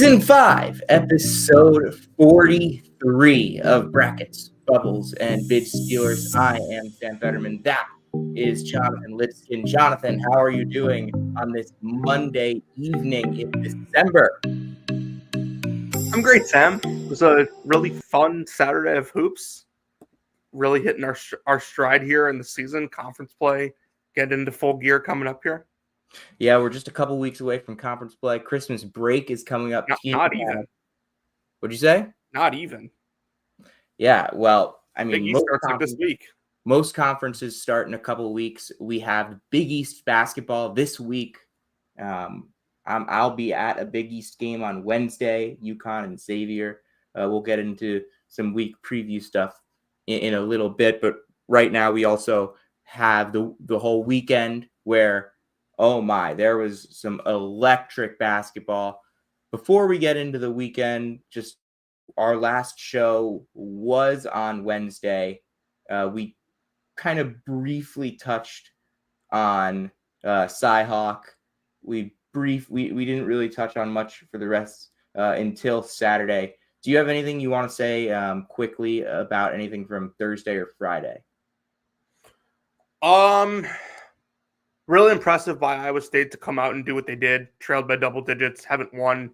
Season 5, Episode 43 of Brackets, Bubbles, and Bid Steelers. I am Sam Fetterman. That is Jonathan Lipskin. Jonathan, how are you doing on this Monday evening in December? I'm great, Sam. It was a really fun Saturday of hoops. Really hitting our stride here in the season. Conference play, getting into full gear coming up here. Yeah, we're just a couple weeks away from conference play. Christmas break is coming up. Not even. What'd you say? Not even. Yeah, well, I mean, Big East starts like this week. Most conferences start in a couple of weeks. We have Big East basketball this week. I'll be at a Big East game on Wednesday, UConn and Xavier. We'll get into some week preview stuff in a little bit, but right now we also have the whole weekend where, oh my, there was some electric basketball. Before we get into the weekend, just our last show was on Wednesday. We kind of briefly touched on Cy-Hawk. We didn't really touch on much for the rest until Saturday. Do you have anything you want to say quickly about anything from Thursday or Friday? Really impressive by Iowa State to come out and do what they did. Trailed by double digits. Haven't won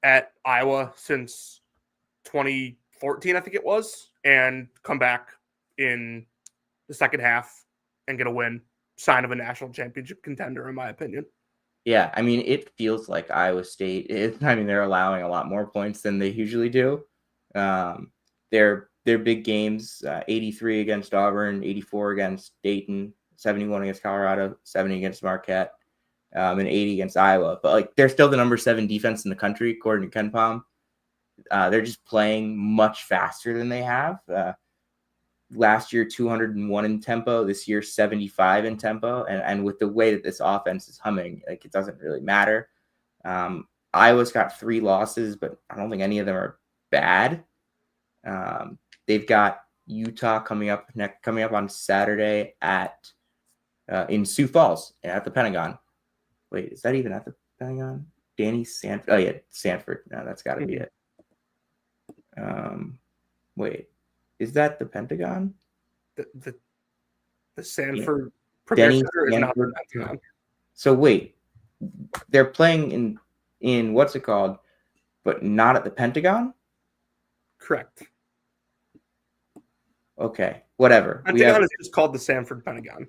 at Iowa since 2014, I think it was, and come back in the second half and get a win. Sign of a national championship contender, in my opinion. Yeah, I mean, it feels like Iowa State. They're allowing a lot more points than they usually do. Their big games: 83 against Auburn, 84 against Dayton, 71 against Colorado, 70 against Marquette, and 80 against Iowa. But like, they're still the number 7 defense in the country, according to KenPom. They're just playing much faster than they have. Last year, 201 in tempo. This year, 75 in tempo. And with the way that this offense is humming, like, it doesn't really matter. Iowa's got 3 losses, but I don't think any of them are bad. They've got Utah coming up on Saturday at in Sioux Falls at the Pentagon. Wait, is that even at the Pentagon? Danny Sanford. Oh yeah, Sanford. No, that's got to be it. Wait. Is that the Pentagon? The Sanford Premier Center is not the Pentagon. So wait, they're playing in what's it called, but not at the Pentagon? Correct. Okay, whatever. Pentagon is just called the Sanford Pentagon.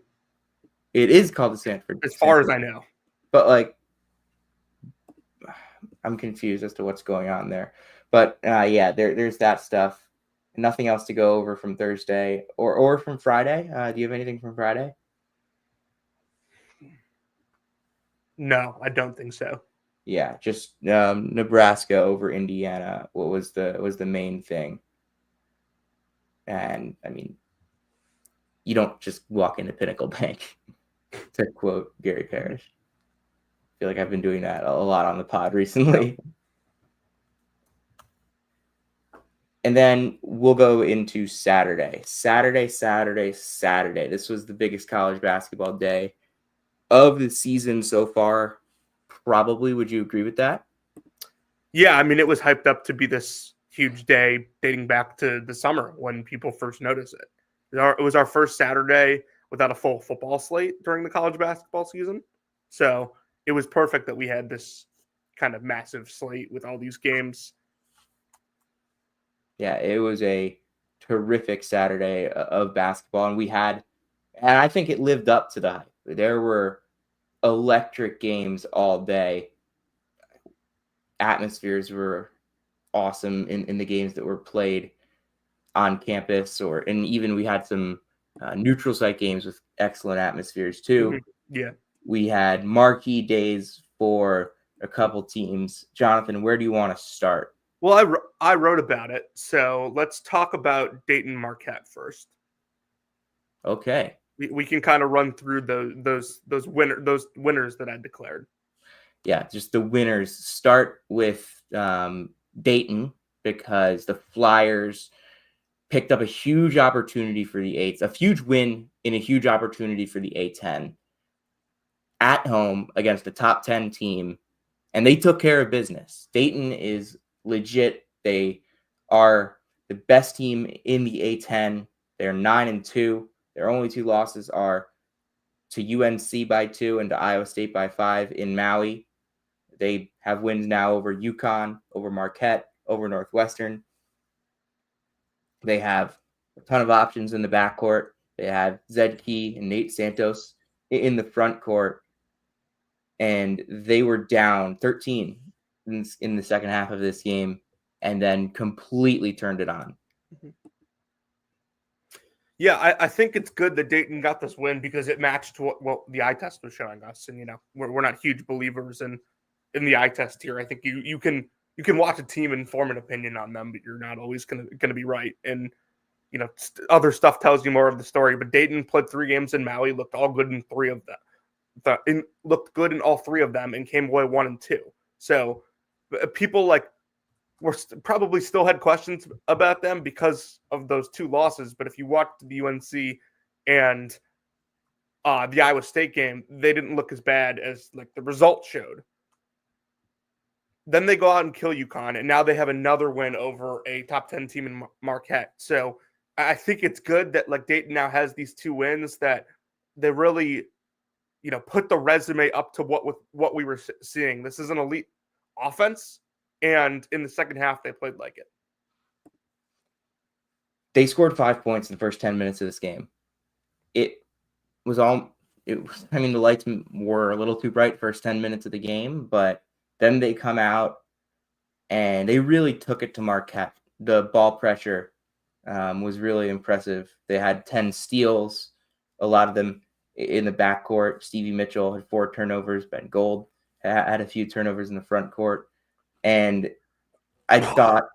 It is called the Sanford. As far as I know. But like, I'm confused as to what's going on there. But yeah, there's that stuff. Nothing else to go over from Thursday or from Friday. Do you have anything from Friday? No, I don't think so. Yeah, just Nebraska over Indiana. What was the main thing? And I mean, you don't just walk into Pinnacle Bank, to quote Gary Parrish. I feel like I've been doing that a lot on the pod recently. And then we'll go into Saturday. Saturday. This was the biggest college basketball day of the season so far. Probably. Would you agree with that? Yeah, I mean, it was hyped up to be this huge day dating back to the summer when people first noticed it. It was our first Saturday without a full football slate during the college basketball season. So it was perfect that we had this kind of massive slate with all these games. Yeah, it was a terrific Saturday of basketball, and I think it lived up to the hype. There were electric games all day. Atmospheres were awesome in the games that were played on campus, and even we had some neutral site games with excellent atmospheres too. Mm-hmm. Yeah, we had marquee days for a couple teams. Jonathan, where do you want to start? Well, I wrote about it, so let's talk about Dayton Marquette first. Okay, we can kind of run through those winners that I declared. Yeah, just the winners. Start with Dayton, because the Flyers picked up a huge opportunity for the Eights, a huge win in a huge opportunity for the A-10 at home against a top 10 team and they took care of business. Dayton is legit. They are the best team in the A10. They're 9-2. Their only two losses are to UNC by 2 and to Iowa State by 5 in Maui. They have wins now over UConn, over Marquette, over Northwestern. They have a ton of options in the backcourt. They have Zed Key and Nate Santos in the front court, and they were down 13 in the second half of this game and then completely turned it on. Yeah, I think it's good that Dayton got this win because it matched what the eye test was showing us. And, we're not huge believers in the eye test here. I think you can watch a team and form an opinion on them, but you're not always gonna be right. And, other stuff tells you more of the story. But Dayton played 3 games in Maui, looked all good in 3 of them. Looked good in all 3 of them and came away 1-2. So people probably still had questions about them because of those 2 losses. But if you watched the UNC and the Iowa State game, they didn't look as bad as the results showed. Then they go out and kill UConn, and now they have another win over a top 10 team in Marquette. So I think it's good that Dayton now has these 2 wins that they really, put the resume up to what we were seeing. This is an elite offense. And in the second half, they played like it. They scored 5 points in the first 10 minutes of this game. The lights were a little too bright first 10 minutes of the game, but then they come out and they really took it to Marquette. The ball pressure was really impressive. They had 10 steals, a lot of them in the backcourt. Stevie Mitchell had 4 turnovers. Ben Gold had a few turnovers in the front court. And I thought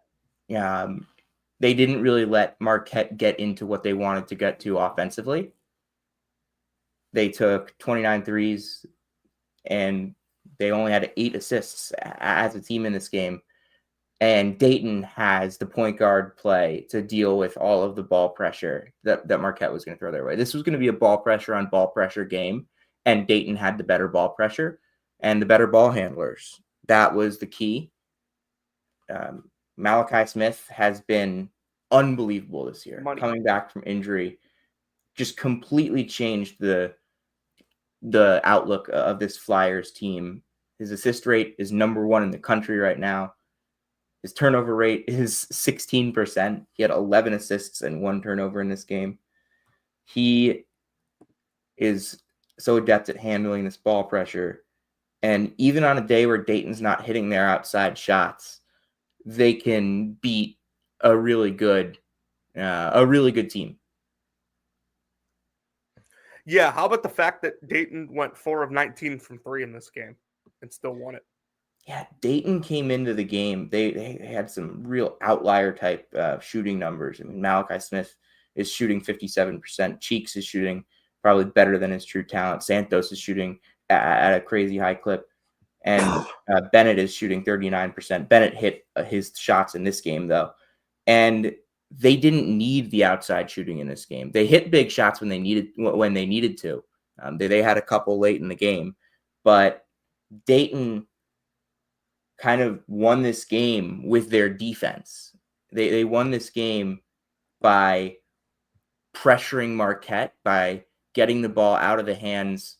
they didn't really let Marquette get into what they wanted to get to offensively. They took 29 threes, and they only had 8 assists as a team in this game. And Dayton has the point guard play to deal with all of the ball pressure that Marquette was going to throw their way. This was going to be a ball pressure on ball pressure game, and Dayton had the better ball pressure and the better ball handlers. That was the key. Malachi Smith has been unbelievable this year. Coming back from injury, just completely changed the outlook of this Flyers team. His assist rate is number 1 in the country right now. His turnover rate is 16%. He had 11 assists and 1 turnover in this game. He is so adept at handling this ball pressure. And even on a day where Dayton's not hitting their outside shots, they can beat a really good team. Yeah, how about the fact that Dayton went 4 of 19 from 3 in this game and still won it? Yeah, Dayton came into the game. They had some real outlier type shooting numbers. I mean, Malachi Smith is shooting 57%. Cheeks is shooting probably better than his true talent. Santos is shooting at a crazy high clip. And Bennett is shooting 39%. Bennett hit his shots in this game, though. And they didn't need the outside shooting in this game. They hit big shots when they needed to. They had a couple late in the game. But Dayton kind of won this game with their defense. They won this game by pressuring Marquette, by getting the ball out of the hands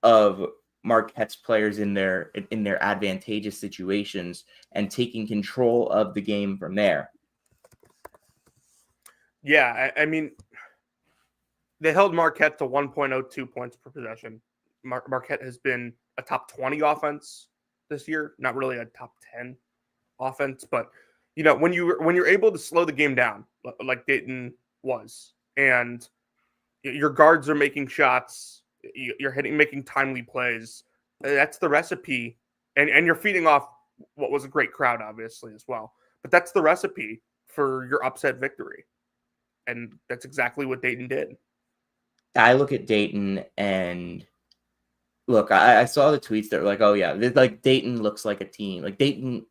of Marquette's players in their advantageous situations and taking control of the game from there. Yeah, I mean, they held Marquette to 1.02 points per possession. Marquette has been a top 20 offense this year, not really a top 10 offense, but when you're able to slow the game down like Dayton was, and your guards are making shots, you're making timely plays, that's the recipe, and you're feeding off what was a great crowd, obviously, as well. But that's the recipe for your upset victory, and that's exactly what Dayton did. I look at Dayton and look, I saw the tweets that were like, oh yeah, Dayton looks like a team. Like Dayton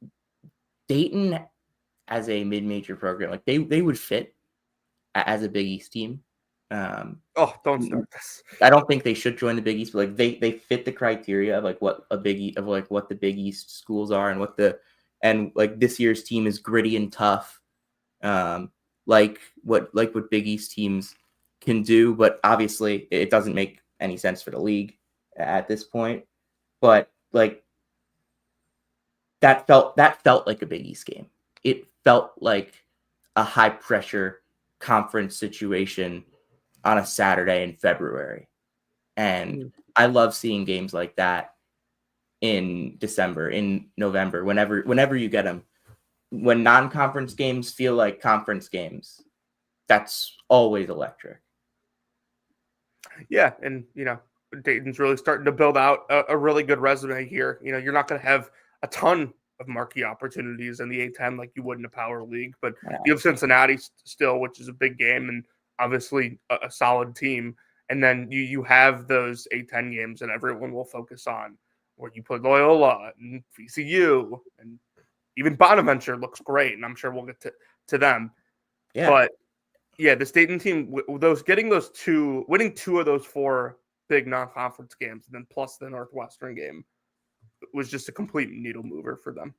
as a mid-major program, like they would fit as a Big East team. Oh, don't start this. I don't think they should join the Big East, but like they fit the criteria of like what a Big East of like what the Big East schools are and like this year's team is gritty and tough, like what Big East teams can do. But obviously, it doesn't make any sense for the league at this point. But like that felt like a Big East game. It felt like a high pressure conference situation on a Saturday in February. And I love seeing games like that in December, in November, whenever you get them. When non-conference games feel like conference games, that's always electric. Yeah, and Dayton's really starting to build out a really good resume here. You're not going to have a ton of marquee opportunities in the A10 like you would in a power league, but you have Cincinnati still, which is a big game and obviously a solid team. And then you have those A10 games that everyone will focus on, where you put Loyola and VCU, and even Bonaventure looks great, and I'm sure we'll get to them. Yeah. But yeah, the Dayton team, winning two of those four big non-conference games, and then plus the Northwestern game, was just a complete needle mover for them.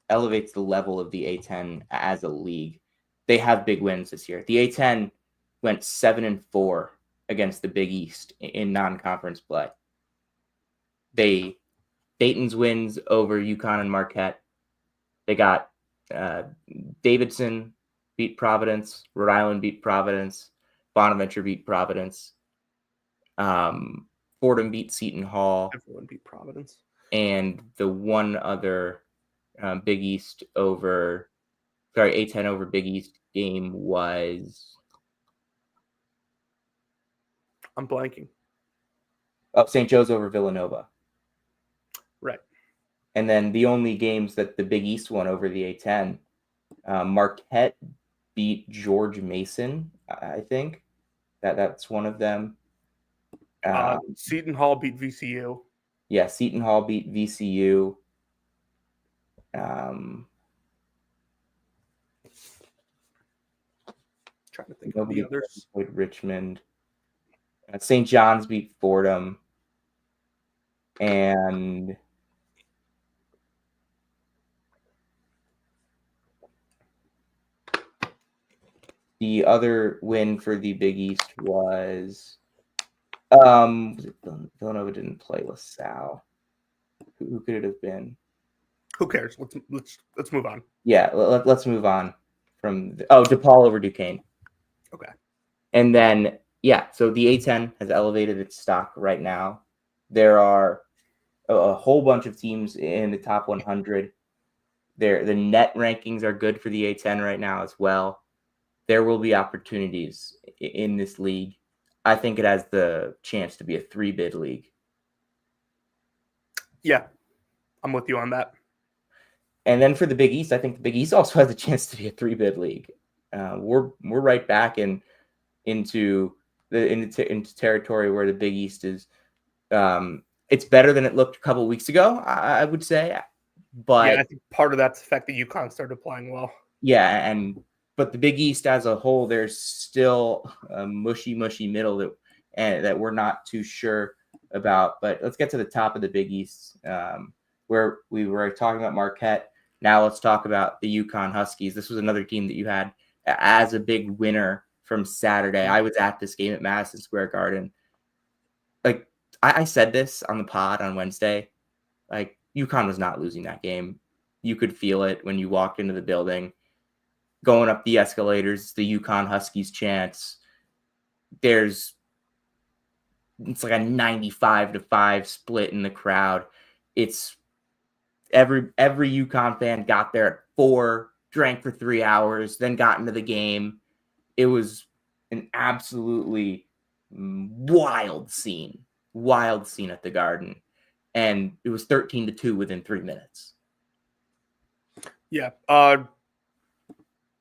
Elevates the level of the A10 as a league. They have big wins this year. The A10 went 7-4 against the Big East in non-conference play. Dayton's wins over UConn and Marquette. They got Davidson beat Providence, Rhode Island beat Providence, Bonaventure beat Providence, Fordham beat Seton Hall. Everyone beat Providence. And the one other Big East A10 over Big East game was... I'm blanking. Oh, St. Joe's over Villanova. Right. And then the only games that the Big East won over the A10, Marquette beat George Mason, I think. That's one of them. Seton Hall beat VCU. Yeah, Seton Hall beat VCU. Trying to think of the others. Played Richmond. St. John's beat Fordham. And the other win for the Big East was Villanova didn't play LaSalle. Who could it have been? Who cares? Let's move on. Yeah, let's move on from DePaul over Duquesne. Okay. And then so the A10 has elevated its stock right now. There are a whole bunch of teams in the top 100. The net rankings are good for the A10 right now as well. There will be opportunities in this league. I think it has the chance to be a 3-bid league. Yeah, I'm with you on that. And then for the Big East, I think the Big East also has a chance to be a 3-bid league. We're right back into territory where the Big East is. It's better than it looked a couple of weeks ago, I would say. But I think part of that's the fact that UConn started playing well. Yeah, but the Big East as a whole, there's still a mushy middle that we're not too sure about. But let's get to the top of the Big East, where we were talking about Marquette. Now let's talk about the UConn Huskies. This was another team that you had as a big winner from Saturday. I was at this game at Madison Square Garden. Like I said this on the pod on Wednesday, like UConn was not losing that game. You could feel it when you walked into the building. Going up the escalators, the UConn Huskies chants. It's like a 95-5 split in the crowd. It's every UConn fan got there at 4, drank for 3 hours, then got into the game. It was an absolutely wild scene at the Garden. And it was 13-2 within 3 minutes. Yeah.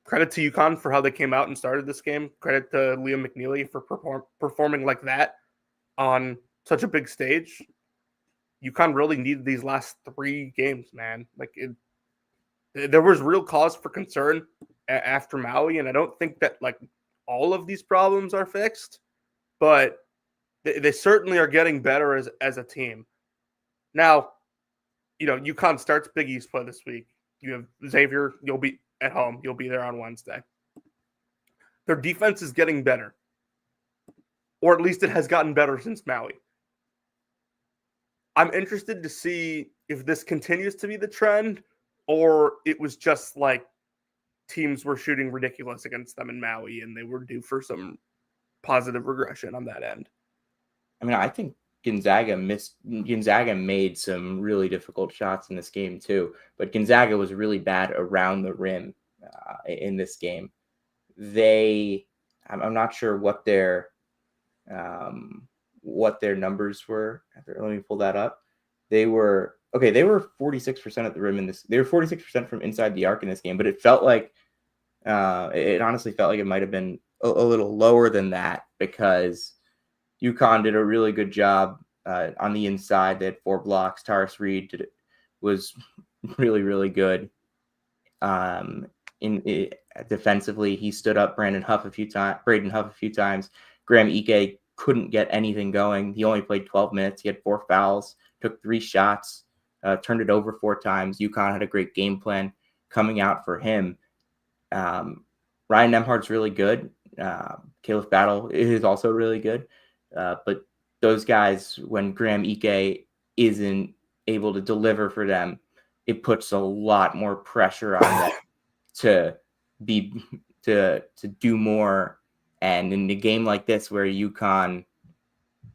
Credit to UConn for how they came out and started this game. Credit to Liam McNeely for performing like that on such a big stage. UConn really needed these last 3 games, man. There was real cause for concern after Maui, and I don't think that all of these problems are fixed. but they certainly are getting better as a team. Now, UConn starts Big East play this week. You have Xavier. You'll be at home. You'll be there on Wednesday. Their defense is getting better, or at least it has gotten better since Maui. I'm interested to see if this continues to be the trend, or it was just like teams were shooting ridiculous against them in Maui and they were due for some positive regression on that end. I mean, I think Gonzaga made some really difficult shots in this game too, but Gonzaga was really bad around the rim in this game. I'm not sure what their numbers were. Let me pull that up. They were 46% at the rim in this. They were 46% from inside the arc in this game, but it felt like it honestly felt like it might have been a little lower than that because UConn did a really good job on the inside. They had 4 blocks. Taurus Reed was really, really good. Defensively, he stood up Braden Huff a few times. Graham Ike couldn't get anything going. He only played 12 minutes. He had 4 fouls, took 3 shots, turned it over 4 times. UConn had a great game plan coming out for him. Ryan Nembhard's really good. Caleb Battle is also really good. But those guys, when Graham Ike isn't able to deliver for them, it puts a lot more pressure on them to do more. And in a game like this, where UConn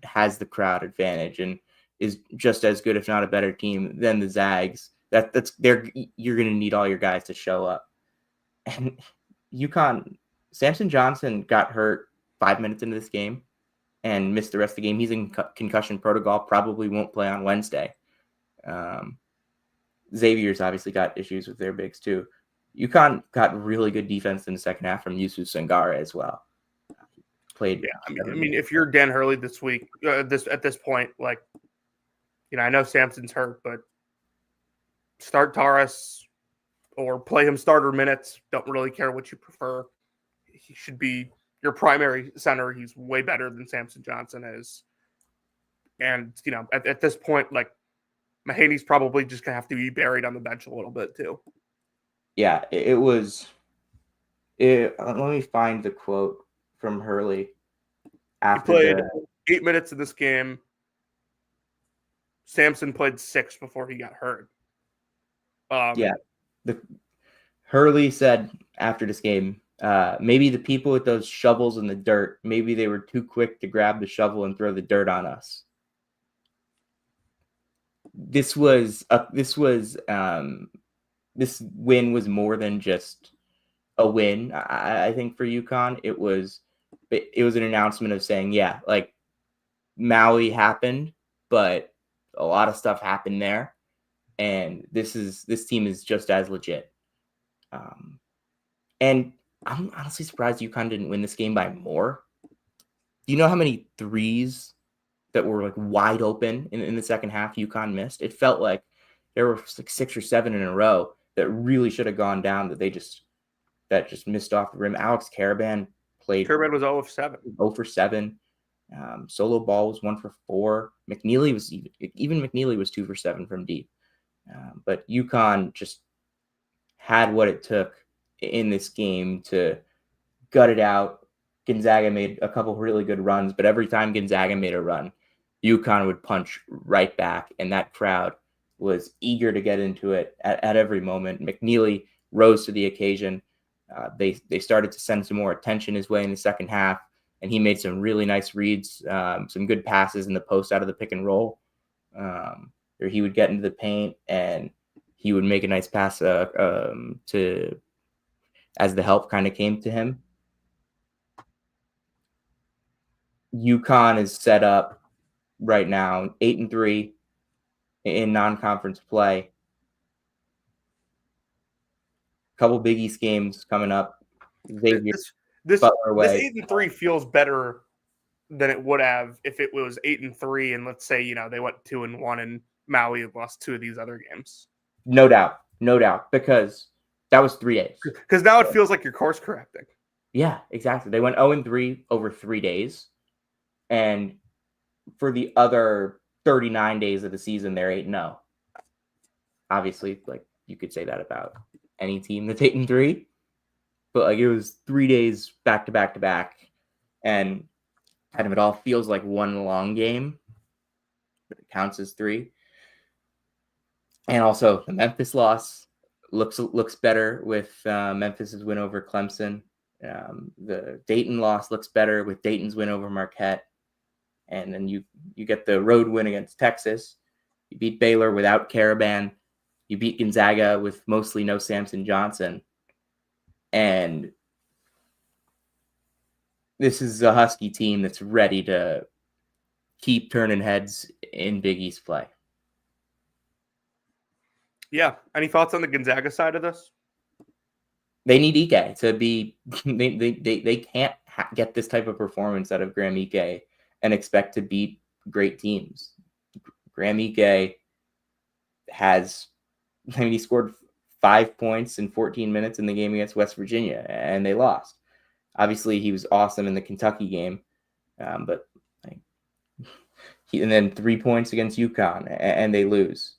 has the crowd advantage and is just as good, if not a better team than the Zags, you're going to need all your guys to show up. And UConn, Samson Johnson got hurt 5 minutes into this game and missed the rest of the game. He's in concussion protocol, probably won't play on Wednesday. Xavier's obviously got issues with their bigs too. UConn got really good defense in the second half from Yusuf Sangare as well. Played. Yeah, I mean, if you're Dan Hurley this week, at this point, like, I know Samson's hurt, but start Taurus or play him starter minutes. Don't really care what you prefer. He should be your primary center. He's way better than Samson Johnson is. And, at this point, like, Mahaney's probably just going to have to be buried on the bench a little bit too. Yeah, it was. Let me find the quote from Hurley. After he played 8 minutes of this game. Samson played 6 before he got hurt. Hurley said after this game, maybe the people with those shovels in the dirt, maybe they were too quick to grab the shovel and throw the dirt on us. This win was more than just a win. I think for UConn, it was an announcement of saying, yeah, like Maui happened, but a lot of stuff happened there, and this team is just as legit. And I'm honestly surprised UConn didn't win this game by more. Do you know how many threes that were like wide open in the second half UConn missed? It felt like there were like 6 or 7 in a row that really should have gone down that just missed off the rim. Alex Caravan was 0 of 7. 0 for 7. Solo ball was 1 for 4. McNeely was 2 for 7 from deep. But UConn just had what it took in this game to gut it out. Gonzaga made a couple really good runs, but every time Gonzaga made a run, UConn would punch right back, and that crowd was eager to get into it at every moment. McNeely rose to the occasion. They started to send some more attention his way in the second half, and he made some really nice reads, some good passes in the post out of the pick and roll. Or he would get into the paint and he would make a nice pass as the help kind of came to him. UConn is set up right now 8-3 in non-conference play. Couple Big East games coming up. Xavier, this 8-3 feels better than it would have if it was 8-3 and let's say they went 2-1 and Maui had lost 2 of these other games. No doubt, because that was 3 days. Because now it feels like you're course correcting. Yeah, exactly. They went 0-3 over 3 days. And for the other 39 days of the season, they're 8-0. Obviously, like you could say that about any team that's 8-3, but like it was 3 days back to back to back, and kind of it all feels like one long game, but it counts as three. And also the Memphis loss looks better with Memphis's win over Clemson. The Dayton loss looks better with Dayton's win over Marquette. And then you get the road win against Texas. You beat Baylor without Caravan. You beat Gonzaga with mostly no Samson Johnson. And this is a Husky team that's ready to keep turning heads in Big East play. Yeah. Any thoughts on the Gonzaga side of this? They need Ike to be. They can't get this type of performance out of Graham Ike and expect to beat great teams. Graham Ike has. I mean, he scored 5 points in 14 minutes in the game against West Virginia, and they lost. Obviously, he was awesome in the Kentucky game, but and then 3 points against UConn, and they lose.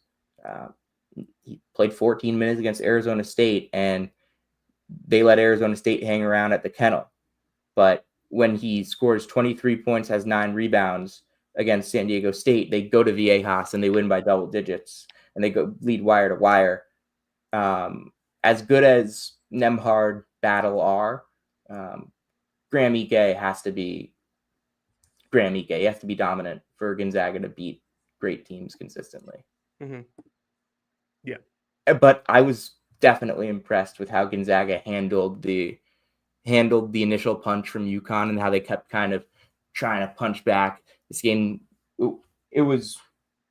He played 14 minutes against Arizona State, and they let Arizona State hang around at the kennel. But when he scores 23 points, has 9 rebounds against San Diego State, they go to Viejas and they win by double digits, and they go lead wire to wire. As good as Nembhard, Battle are, Graham Ike has to be Graham Ike. He has to be dominant for Gonzaga to beat great teams consistently. Mm-hmm. Yeah. But I was definitely impressed with how Gonzaga handled the initial punch from UConn and how they kept kind of trying to punch back. This game,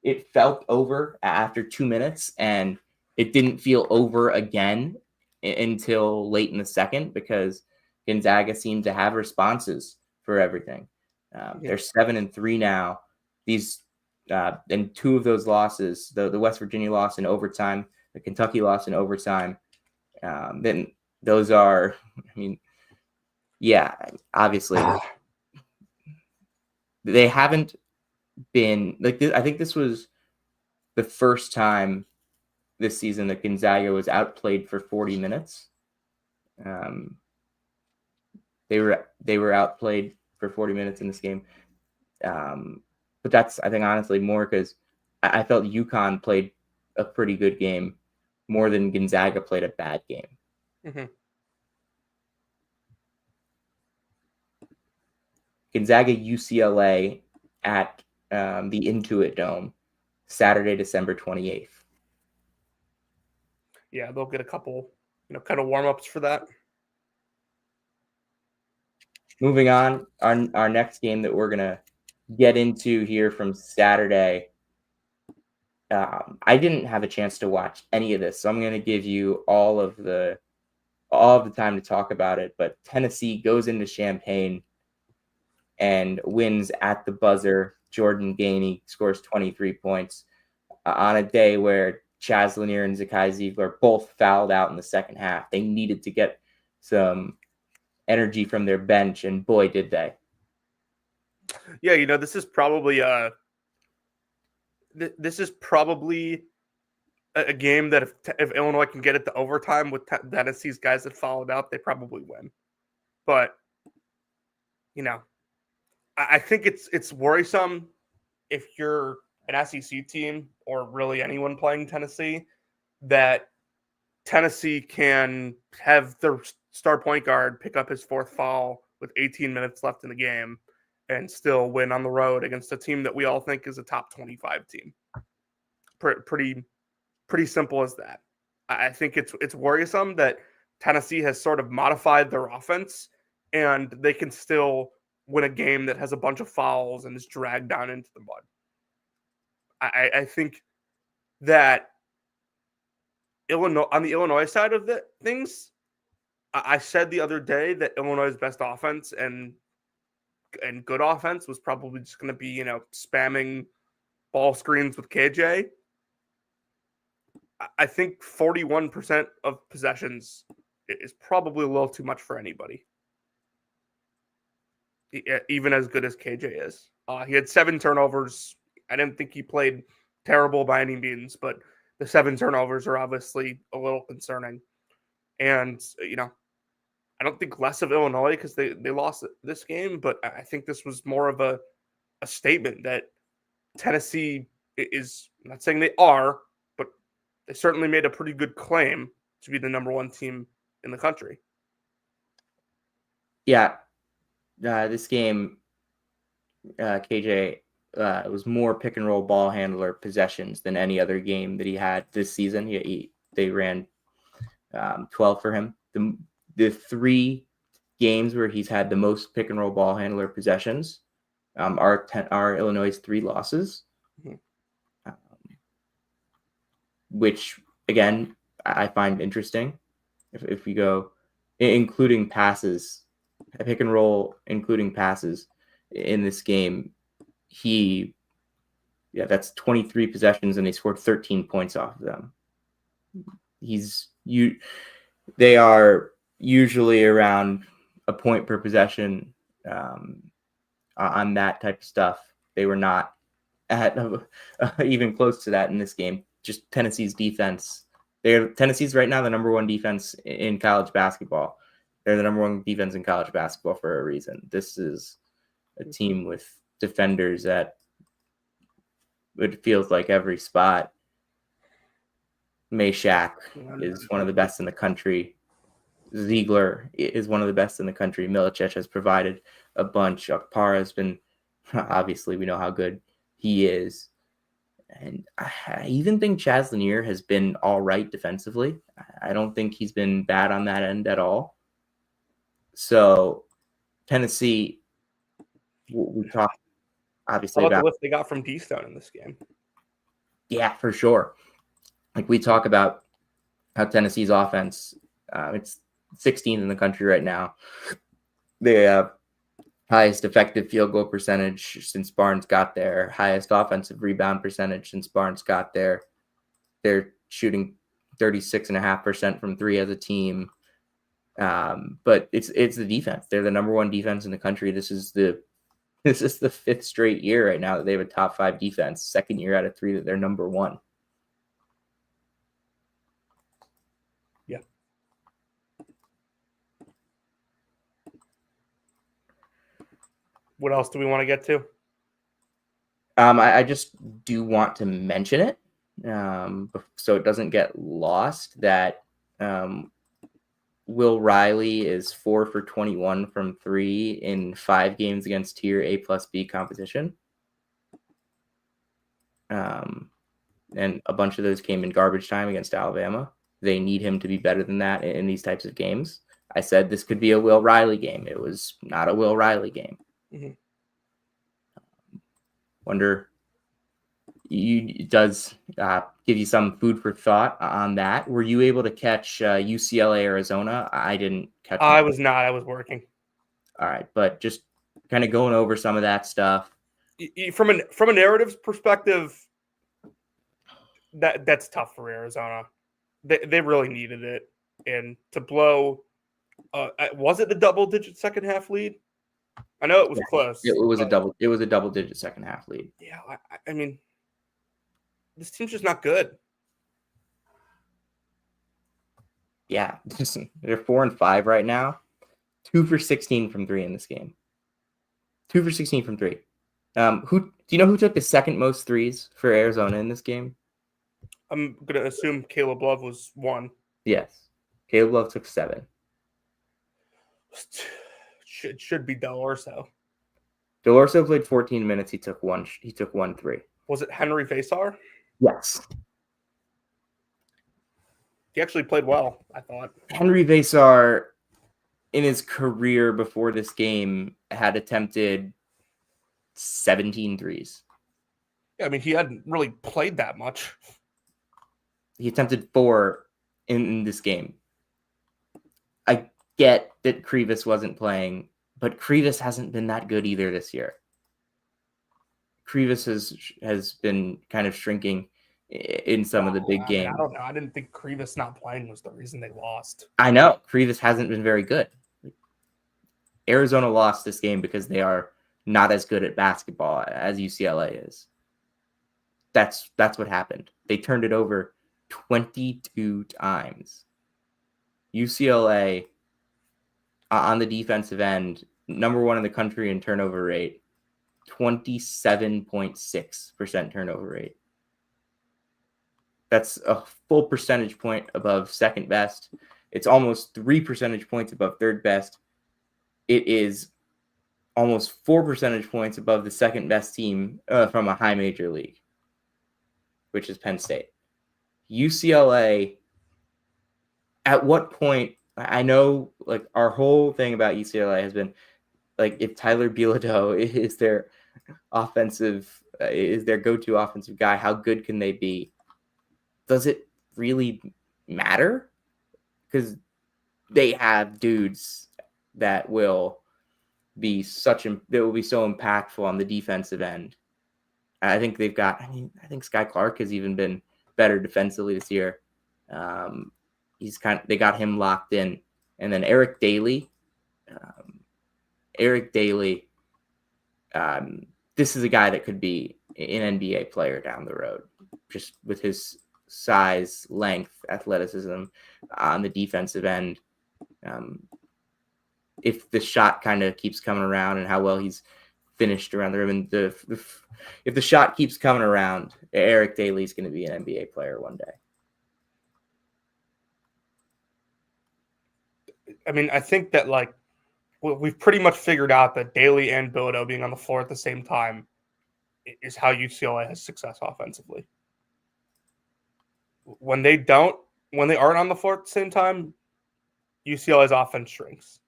it felt over after 2 minutes, and it didn't feel over again until late in the second because Gonzaga seemed to have responses for everything. They're 7-3 now. These and 2 of those losses, the West Virginia loss in overtime, the Kentucky loss in overtime, then those are, I mean, yeah, obviously they haven't been like this. I think this was the first time this season that Gonzaga was outplayed for 40 minutes. They were outplayed for 40 minutes in this game. But that's, I think, honestly more because I felt UConn played a pretty good game more than Gonzaga played a bad game. Mm-hmm. Gonzaga UCLA at the Intuit Dome, Saturday, December 28th. Yeah, they'll get a couple, kind of warm-ups for that. Moving on, our next game that we're going to get into here from Saturday. I didn't have a chance to watch any of this, so I'm going to give you all of the time to talk about it. But Tennessee goes into Champaign and wins at the buzzer. Jordan Gainey scores 23 points on a day where Chaz Lanier and Zakai Ziegler both fouled out in the second half. They needed to get some energy from their bench, and boy, did they. Yeah, this is probably a game that if Illinois can get it to overtime with Tennessee's guys that followed out, they probably win. But I think it's worrisome if you're an SEC team or really anyone playing Tennessee that Tennessee can have their star point guard pick up his 4th foul with 18 minutes left in the game and still win on the road against a team that we all think is a top 25 team. Pretty simple as that. I think it's worrisome that Tennessee has sort of modified their offense and they can still win a game that has a bunch of fouls and is dragged down into the mud. I think that Illinois, on the Illinois side of things, I said the other day that Illinois' best offense and good offense was probably just going to be, spamming ball screens with KJ. I think 41% of possessions is probably a little too much for anybody. even as good as KJ is. He had 7 turnovers. I didn't think he played terrible by any means, but the 7 turnovers are obviously a little concerning. And, I don't think less of Illinois because they lost this game, but I think this was more of a statement that Tennessee is, I'm not saying they are, but they certainly made a pretty good claim to be the number 1 team in the country. Yeah. This game, KJ was more pick and roll ball handler possessions than any other game that he had this season. They ran 12 for him. The 3 games where he's had the most pick and roll ball handler possessions are Illinois' 3 losses, which again I find interesting. If we go including passes, pick and roll including passes in this game, that's 23 possessions and they scored 13 points off of them. They are usually around a point per possession on that type of stuff. They were not at even close to that in this game. Just Tennessee's defense. Tennessee's right now the number 1 defense in college basketball. They're the number 1 defense in college basketball for a reason. This is a team with defenders at, it feels like, every spot. Meshack is one of the best in the country. Ziegler is one of the best in the country. Milicic has provided a bunch. Akpara has been, obviously, we know how good he is. And I even think Chaz Lanier has been all right defensively. I don't think he's been bad on that end at all. So Tennessee, we talked obviously about the lift they got from D-Stone in this game. Yeah, for sure. Like we talk about how Tennessee's offense, it's 16th in the country right now. They have highest effective field goal percentage since Barnes got there, highest offensive rebound percentage since Barnes got there. They're shooting 36.5% from 3 as a team. But it's the defense. They're the number 1 defense in the country. This is the 5th straight year right now that they have a top 5 defense. 2nd year out of 3 that they're number 1. Yeah. What else do we want to get to? I just do want to mention it so it doesn't get lost that Will Riley is 4 for 21 from 3 in 5 games against tier A+B competition. And a bunch of those came in garbage time against Alabama. They need him to be better than that in these types of games. I said this could be a Will Riley game. It was not a Will Riley game. Mm-hmm. Wonder, it does give you some food for thought on that. Were you able to catch UCLA Arizona? I didn't catch. I was not. I was working. All right, but just kind of going over some of that stuff. From a narratives perspective, that's tough for Arizona. They really needed it, and to blow. Was it the double-digit second half lead? I know it was close. It was a double-digit second half lead. Yeah, I mean, this team's just not good. Yeah, they're 4-5 right now. 2 for 16 from 3 in this game. 2 for 16 from 3. Do you know who took the second most threes for Arizona in this game? I'm gonna assume Caleb Love was 1. Yes, Caleb Love took 7. Should be Delorso. Delorso played 14 minutes. He took 1 3. Was it Henry Vasar? Yes. He actually played well, I thought. Henry Vasar, in his career before this game, had attempted 17 threes. Yeah, I mean, he hadn't really played that much. He attempted 4 in this game. I get that Krivas wasn't playing, but Krivas hasn't been that good either this year. Krivas has been kind of shrinking in some of the big games. I don't know. I didn't think Krivas not playing was the reason they lost. I know. Krivas hasn't been very good. Arizona lost this game because they are not as good at basketball as UCLA is. That's what happened. They turned it over 22 times. UCLA on the defensive end, number one in the country in turnover rate, 27.6% turnover rate. That's a full percentage point above second best. It's almost 3 percentage points above third best. It is almost 4 percentage points above the second best team from a high major league, which is Penn State. UCLA, at what point, I know like our whole thing about UCLA has been like if Tyler Bilodeau is their go-to offensive guy, how good can they be? Does it really matter? Because they have dudes that will be so impactful on the defensive end. I think they've got. I think Sky Clark has even been better defensively this year. They got him locked in, and then Eric Daly. This is a guy that could be an NBA player down the road, just with his size, length, athleticism on the defensive end. If the shot kind of keeps coming around and how well he's finished around the rim, and if the shot keeps coming around, Eric Daly is going to be an NBA player one day. I mean, I think that like we've pretty much figured out that Daly and Bilodeau being on the floor at the same time is how UCLA has success offensively. When they aren't on the floor at the same time, UCLA's offense shrinks.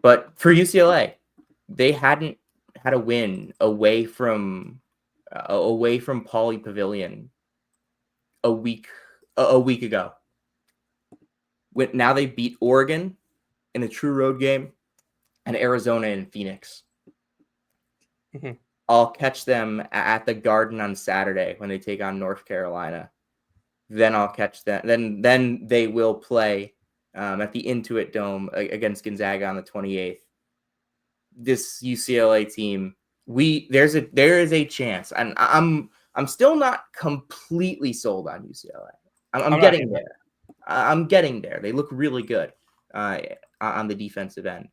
But for UCLA, they hadn't had a win away from Pauley Pavilion a week ago. Now they beat Oregon in a true road game and Arizona and Phoenix. Mm-hmm. I'll catch them at the Garden on Saturday when they take on North Carolina. Then I'll catch them. Then they will play at the Intuit Dome against Gonzaga on the 28th. This UCLA team, there is a chance, and I'm still not completely sold on UCLA. I'm getting there. I'm getting there. They look really good on the defensive end.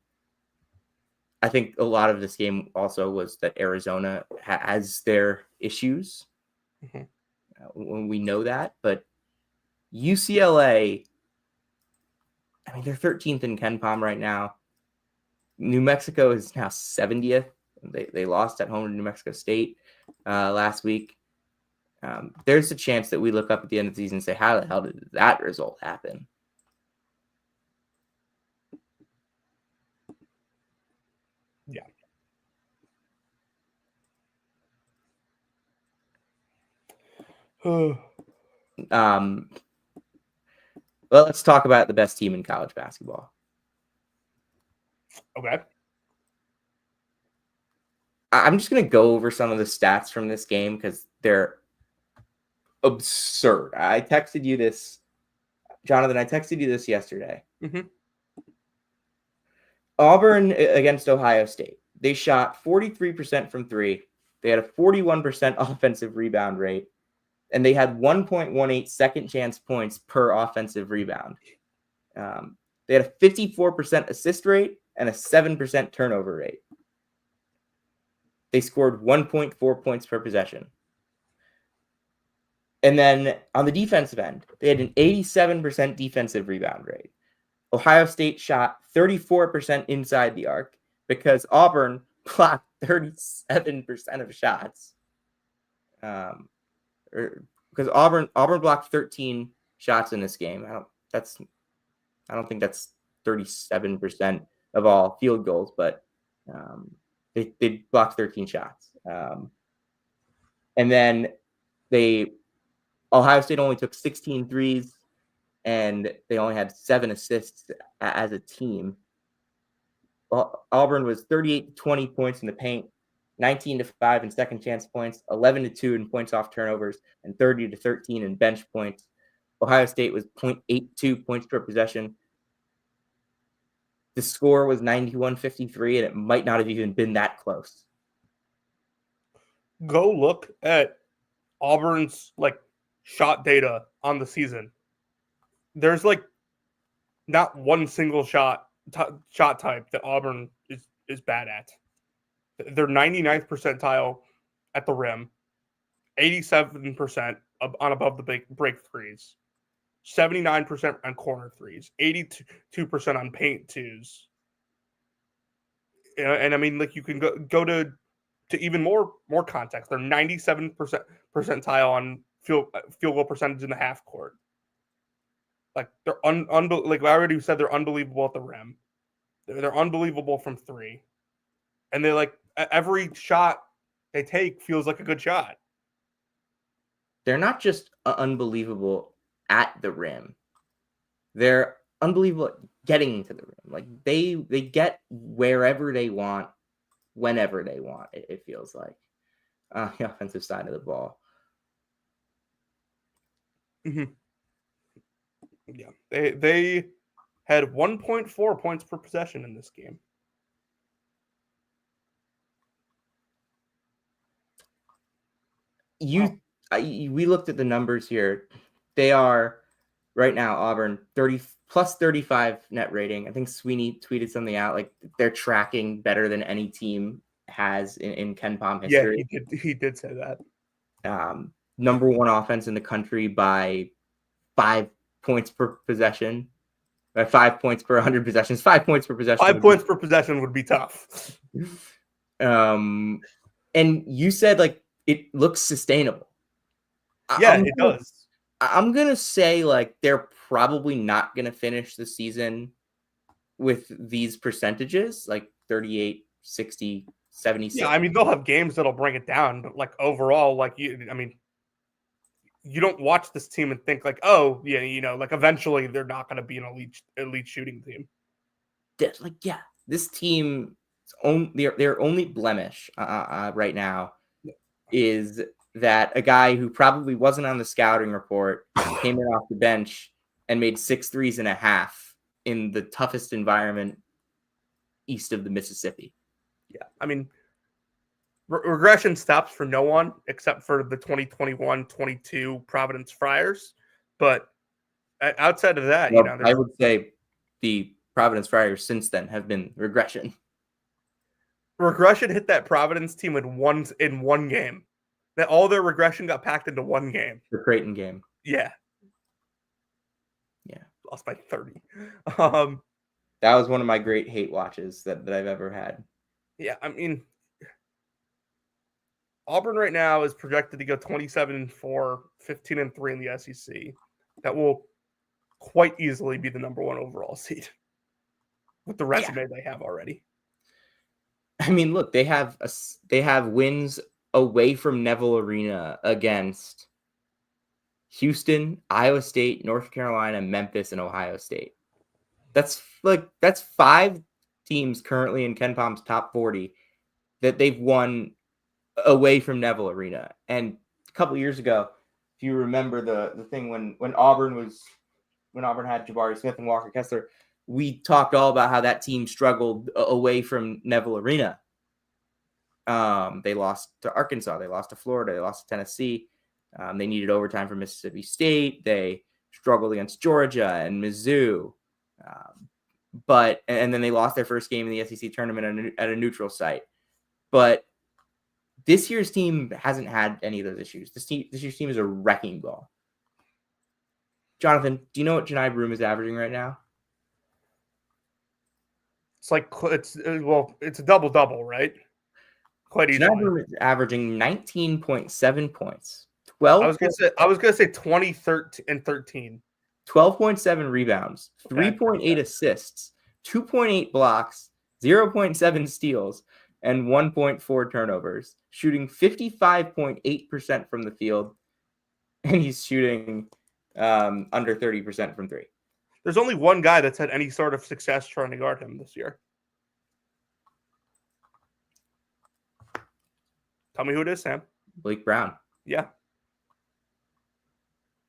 I think a lot of this game also was that Arizona has their issues. Mm-hmm. When we know that, but UCLA, I mean, they're 13th in KenPom right now. New Mexico is now 70th. They lost at home to New Mexico State last week. There's a chance that we look up at the end of the season and say, how the hell did that result happen? Yeah. Well, let's talk about the best team in college basketball. Okay. I'm just going to go over some of the stats from this game because they're absurd. I texted you this, Jonathan. I texted you this yesterday. Mm-hmm. Auburn against Ohio State. They shot 43% from three. They had a 41% offensive rebound rate, and they had 1.18 second chance points per offensive rebound. They had a 54% assist rate and a 7% turnover rate. They scored 1.4 points per possession. And then on the defensive end, they had an 87% defensive rebound rate. Ohio State shot 34% inside the arc because Auburn blocked 37% of shots. Because Auburn blocked 13 shots in this game. I don't think that's 37% of all field goals, but they blocked 13 shots. And then Ohio State only took 16 threes, and they only had 7 assists as a team. Auburn was 38 to 20 points in the paint, 19 to 5 in second chance points, 11 to 2 in points off turnovers, and 30 to 13 in bench points. Ohio State was 0.82 points per possession. The score was 91-53, and it might not have even been that close. Go look at Auburn's like shot data on the season. There's like not one single shot type that Auburn is bad at. They're 99th percentile at the rim, 87% on above the break threes, 79% on corner threes, 82% on paint twos. And I mean, like you can go to even more context. They're 97% percentile on field goal percentage in the half court. Like they're like I already said, they're unbelievable at the rim. They're unbelievable from three, and they like every shot they take feels like a good shot. They're not just unbelievable at the rim; they're unbelievable at getting to the rim. Like they get wherever they want, whenever they want. It feels like the offensive side of the ball. Mm-hmm. Yeah, they had 1.4 points per possession in this game. We looked at the numbers here. They are right now Auburn 30 plus 35 net rating. I think Sweeney tweeted something out like they're tracking better than any team has in KenPom history. Yeah, he did say that. Number one offense in the country by 5 points per possession. By 5 points per 100 possessions. 5 points per possession. 5 points per possession would be tough. And you said like it looks sustainable. Yeah, it does. I'm going to say like they're probably not going to finish the season with these percentages, like 38, 60, 76. Yeah, I mean, they'll have games that'll bring it down, but like overall, like you don't watch this team and think like, oh, yeah, like eventually they're not going to be an elite shooting team. Like, yeah, this team, their only blemish right now is that a guy who probably wasn't on the scouting report came in off the bench and made 6 threes and a half in the toughest environment east of the Mississippi. Yeah, I mean, regression stops for no one except for the 2021-22 Providence Friars. But outside of that, I would say the Providence Friars since then have been regression. Regression hit that Providence team in one game. That all their regression got packed into one game. The Creighton game. Yeah. Yeah. Lost by 30. That was one of my great hate watches that I've ever had. Yeah, I mean, Auburn right now is projected to go 27-4, 15-3 in the SEC. That will quite easily be the number one overall seed with the resume they have already. I mean, look, they have wins away from Neville Arena against Houston, Iowa State, North Carolina, Memphis, and Ohio State. That's 5 teams currently in KenPom's top 40 that they've won away from Neville Arena. And a couple of years ago, if you remember the thing when Auburn had Jabari Smith and Walker Kessler, we talked all about how that team struggled away from Neville Arena. They lost to Arkansas. They lost to Florida. They lost to Tennessee. They needed overtime from Mississippi State. They struggled against Georgia and Mizzou. And then they lost their first game in the SEC tournament at a neutral site. But this year's team hasn't had any of those issues. This year's team is a wrecking ball. Jonathan, do you know what Janai Broom is averaging right now? It's a double-double, right? Quite easily. Janai Broom is averaging 19.7 points. 12. I was gonna say 20, 13, and 13. 12.7 rebounds, 3.8 assists, 2.8 blocks, 0.7 steals, and 1.4 turnovers, shooting 55.8% from the field, and he's shooting under 30% from 3. There's only one guy that's had any sort of success trying to guard him this year. Tell me who it is, Sam. Blake Brown. Yeah.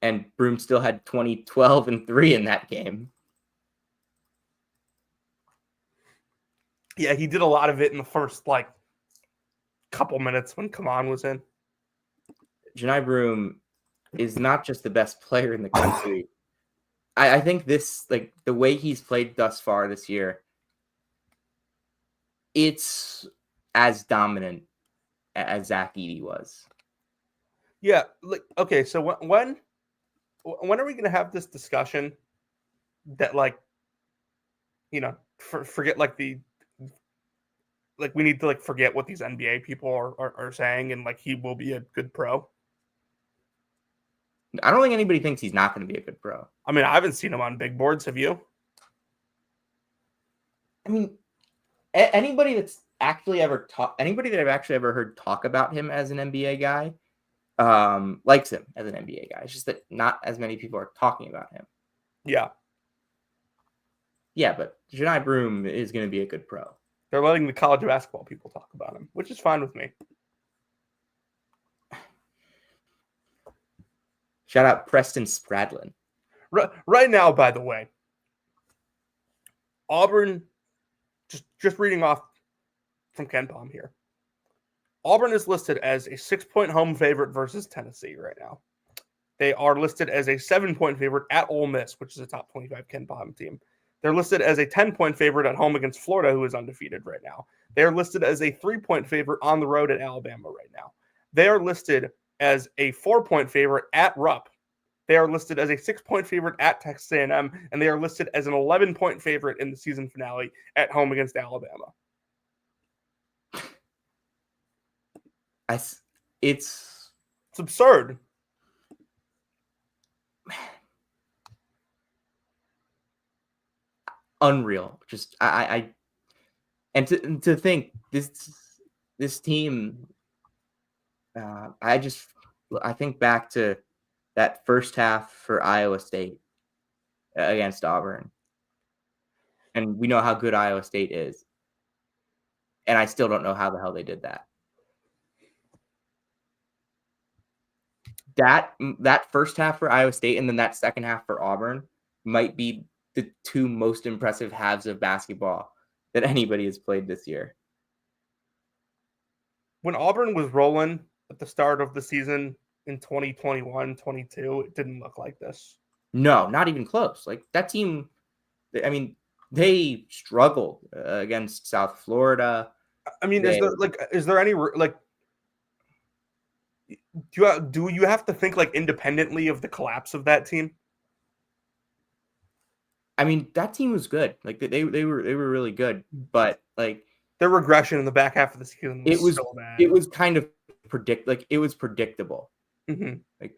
And Broom still had 20, 12, and 3 in that game. Yeah, he did a lot of it in the first like couple minutes when Kaman was in. Janai Broom is not just the best player in the country. I think this, like, the way he's played thus far this year, it's as dominant as Zach Edey was. Yeah, like okay, so when are we going to have this discussion that like, you know, forget like the like we need to like forget what these NBA people are saying and like he will be a good pro. I don't think anybody thinks he's not going to be a good pro. I mean, I haven't seen him on big boards. Have you? I mean, anybody that's actually ever anybody that I've actually ever heard talk about him as an NBA guy likes him as an NBA guy. It's just that not as many people are talking about him. Yeah. Yeah, but Janai Broom is going to be a good pro. They're letting the college basketball people talk about him, which is fine with me. Shout out Preston Spradlin. Right now, by the way, Auburn, just reading off from KenPom here. Auburn is listed as a 6-point home favorite versus Tennessee right now. They are listed as a 7-point favorite at Ole Miss, which is a top 25 KenPom team. They're listed as a 10-point favorite at home against Florida, who is undefeated right now. They are listed as a 3-point favorite on the road at Alabama right now. They are listed as a 4-point favorite at Rupp. They are listed as a 6-point favorite at Texas A&M, and they are listed as an 11-point favorite in the season finale at home against Alabama. It's absurd. Unreal. Just and to think this team. I think back to that first half for Iowa State against Auburn, and we know how good Iowa State is, and I still don't know how the hell they did that. That first half for Iowa State and then that second half for Auburn might be the two most impressive halves of basketball that anybody has played this year. When Auburn was rolling at the start of the season in 2021, 22, it didn't look like this. No, not even close. Like that team, I mean, they struggled against South Florida. I mean, is there any like do you have to think like independently of the collapse of that team? I mean, that team was good. Like they were really good, but like their regression in the back half of the season was so bad. It was kind of it was predictable. Mm-hmm. Like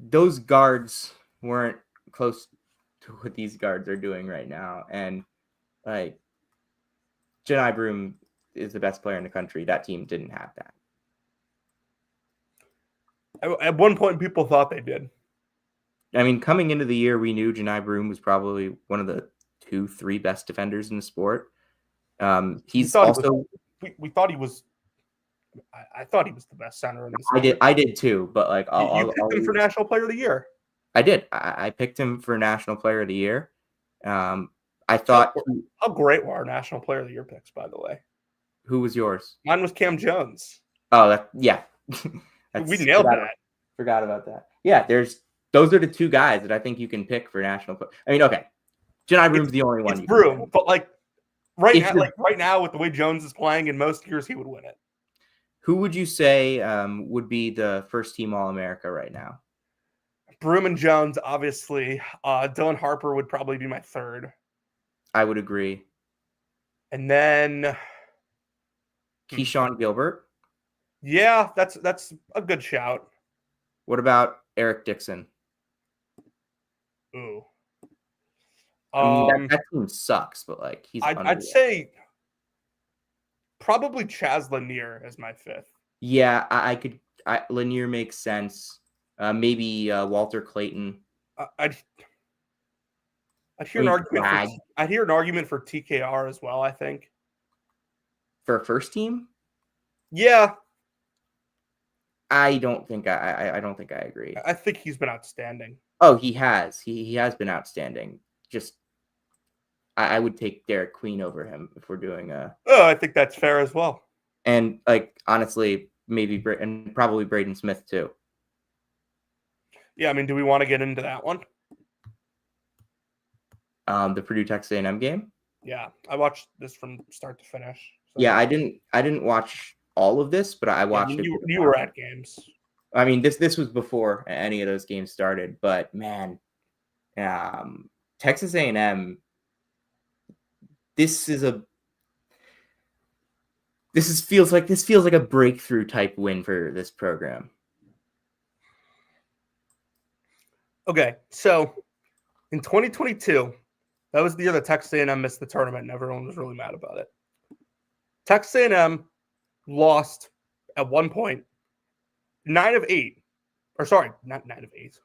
those guards weren't close to what these guards are doing right now, and like Janai Broom is the best player in the country. That team didn't have that. At one point, people thought they did. I mean, coming into the year, we knew Janai Broom was probably one of the 2-3 best defenders in the sport. He's also. We thought he was. I thought he was the best center in the sport. I did too, but like you picked him for National Player of the Year. I did. I picked him for National Player of the Year. I thought. How great were our National Player of the Year picks, by the way? Who was yours? Mine was Cam Jones. Oh, yeah. We nailed that. Forgot about that. Yeah, those are the two guys that I think you can pick for National Player. I mean, okay, Janai Broom's the only one. It's Broom, but like right now with the way Jones is playing, in most years he would win it. Who would you say would be the first team All-America right now? Broom and Jones, obviously. Dylan Harper would probably be my third. I would agree. And then Keyshawn Gilbert. Yeah, that's a good shout. What about Eric Dixon? Ooh. I mean, that team sucks, but like he's. I'd say probably Chaz Lanier as my fifth. Yeah, I could. Lanier makes sense. Maybe Walter Clayton. I'd hear an argument. I'd hear an argument for TKR as well. I think for first team. Yeah. I don't think I don't think I agree. I think he's been outstanding. Oh, he has. He has been outstanding. Just I would take Derek Queen over him if we're doing a. Oh, I think that's fair as well. And like honestly, maybe and probably Braden Smith too. Yeah, I mean, do we want to get into that one? The Purdue Texas A&M game. Yeah, I watched this from start to finish. So. Yeah, I didn't watch all of this, but I watched it. You were at games. I mean, this was before any of those games started, but man, Texas A&M. This feels like a breakthrough type win for this program. Okay, so in 2022, that was the year that Texas A&M missed the tournament, and everyone was really mad about it. Texas A&M lost at one point 9 of 8, or sorry, not 9 of 8.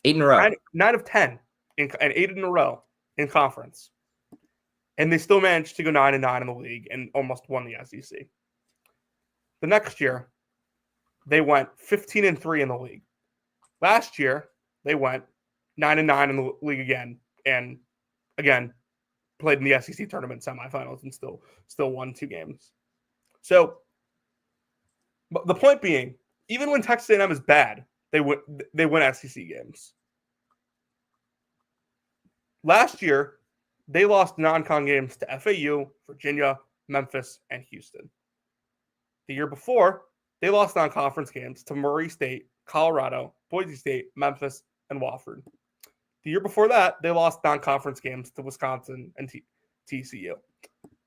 8 in a row, 9 of 10, and 8 in a row in conference, and they still managed to go 9-9 in the league and almost won the SEC. The next year, they went 15-3 in the league. Last year, they went 9-9 in the league again, and again played in the SEC tournament semifinals and still won 2 games. So, but the point being, even when Texas A&M is bad, they win SEC games. Last year, they lost non-con games to FAU, Virginia, Memphis, and Houston. The year before, they lost non-conference games to Murray State, Colorado, Boise State, Memphis, and Wofford. The year before that, they lost non-conference games to Wisconsin and TCU.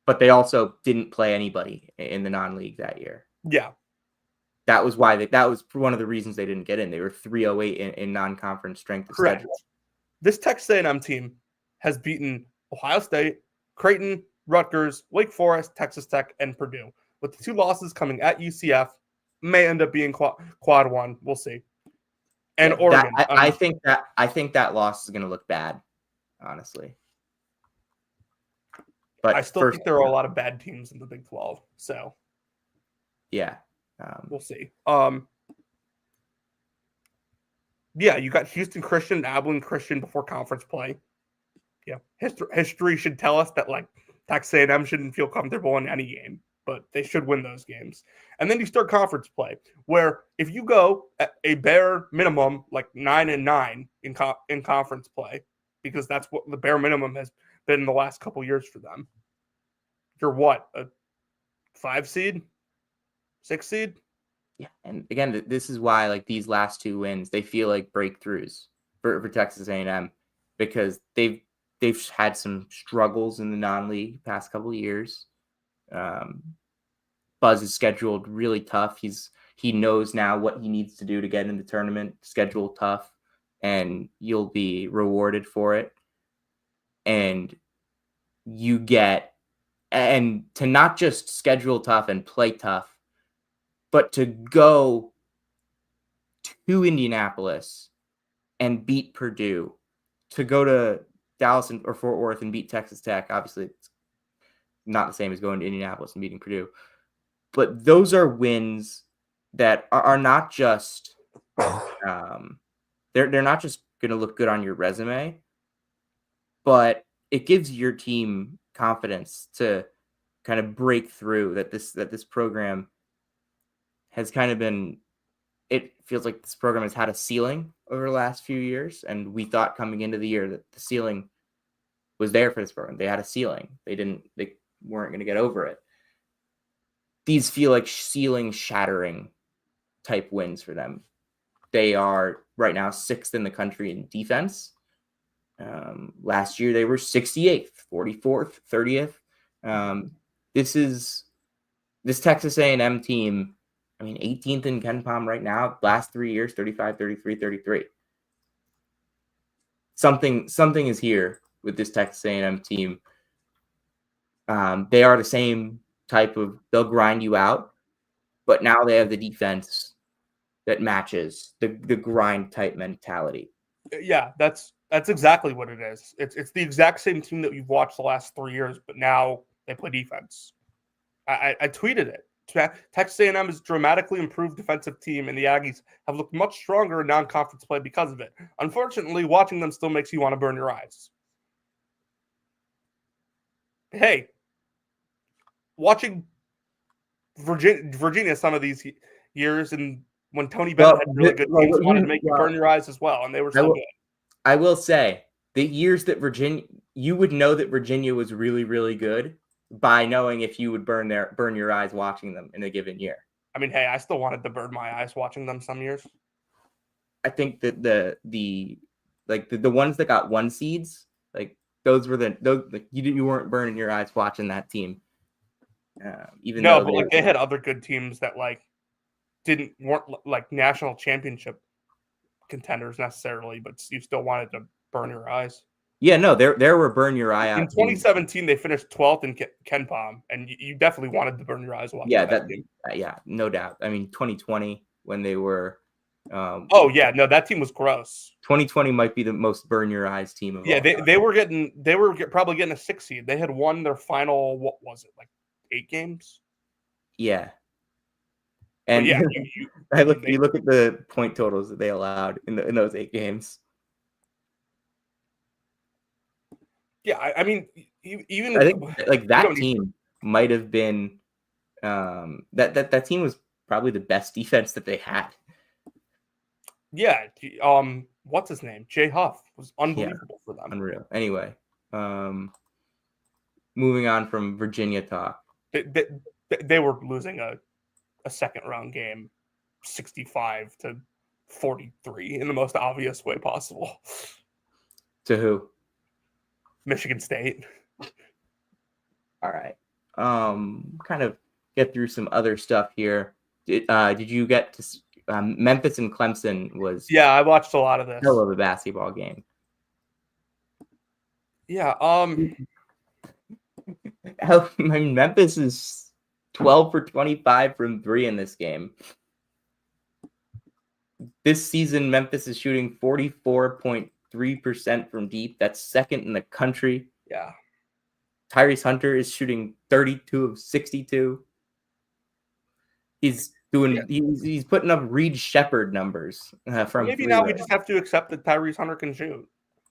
But they also didn't play anybody in the non-league that year. Yeah. That was why that was one of the reasons they didn't get in. They were 308 in non-conference strength of Correct. schedule. This Texas A&M team has beaten Ohio State, Creighton, Rutgers, Wake Forest, Texas Tech, and Purdue. With the 2 losses coming at UCF, may end up being quad 1. We'll see. And Oregon. I think that loss is going to look bad, honestly. But I still think there are a lot of bad teams in the Big 12. So, yeah, we'll see. Yeah, you got Houston Christian and Abilene Christian before conference play. Yeah, history should tell us that like Texas A&M shouldn't feel comfortable in any game, but they should win those games. And then you start conference play, where if you go at a bare minimum like 9-9 in conference play, because that's what the bare minimum has been in the last couple years for them. You're what, a 5 seed, 6 seed? Yeah, and again, this is why like these last 2 wins they feel like breakthroughs for Texas A&M, because they've had some struggles in the non-league past couple of years. Buzz is scheduled really tough. He knows now what he needs to do to get in the tournament. Schedule tough, and you'll be rewarded for it. And to not just schedule tough and play tough, but to go to Indianapolis and beat Purdue, to go to Dallas or Fort Worth and beat Texas Tech. Obviously, it's not the same as going to Indianapolis and beating Purdue. But those are wins that are not just they're not just going to look good on your resume, but it gives your team confidence to kind of break through that this program has kind of been. It feels like this program has had a ceiling over the last few years, and we thought coming into the year that the ceiling was there for this program. They had a ceiling. They weren't going to get over it. These feel like ceiling shattering type wins for them. They are right now 6th in the country in defense. Last year they were 68th, 44th, 30th. This Texas A&M team. I mean, 18th in KenPom right now. Last 3 years, 35, 33, 33. Something is here with this Texas A&M team. They are the same type of, they'll grind you out, but now they have the defense that matches the grind type mentality. Yeah, that's exactly what it is. It's the exact same team that you've watched the last 3 years, but now they play defense. I tweeted it. Texas A&M is a dramatically improved defensive team, and the Aggies have looked much stronger in non-conference play because of it. Unfortunately, watching them still makes you want to burn your eyes. Hey, watching Virginia some of these years, and when Tony Bennett had really good teams, wanted to make you burn your eyes as well, and they were so good. I will say, the years that you would know that Virginia was really, really good by knowing if you would burn your eyes watching them in a given year. I mean, hey, I still wanted to burn my eyes watching them some years. I think that the ones that got 1 seeds, like those like you weren't burning your eyes watching that team. Even though but like they had other good teams that like weren't like national championship contenders necessarily, but you still wanted to burn your eyes. Yeah, no, there were burn your eye out. In 2017, they finished 12th in KenPom, and you definitely wanted to burn your eyes watching that team. Yeah, no doubt. I mean, 2020 when they were. That team was gross. 2020 might be the most burn your eyes team of all time. They were probably getting a 6 seed. They had won their final, what was it, like 8 games? Yeah. And you look at the point totals that they allowed in those 8 games. Yeah, I mean, even I think like that team might have been that team was probably the best defense that they had. Yeah, what's his name? Jay Huff was unbelievable for them. Unreal. Anyway, moving on from Virginia talk. They were losing a second round game 65-43 in the most obvious way possible. To who? Michigan State. All right. Kind of get through some other stuff here. Did you get to Memphis and Clemson was? Yeah, I watched a lot of this. Hell of a basketball game. Yeah. I mean, Memphis is 12 for 25 from 3 in this game. This season, Memphis is shooting 44.3% from deep. That's second in the country. Yeah. Tyrese Hunter is shooting 32 of 62. He's putting up Reed Shepherd numbers from. Maybe now we just have to accept that Tyrese Hunter can shoot.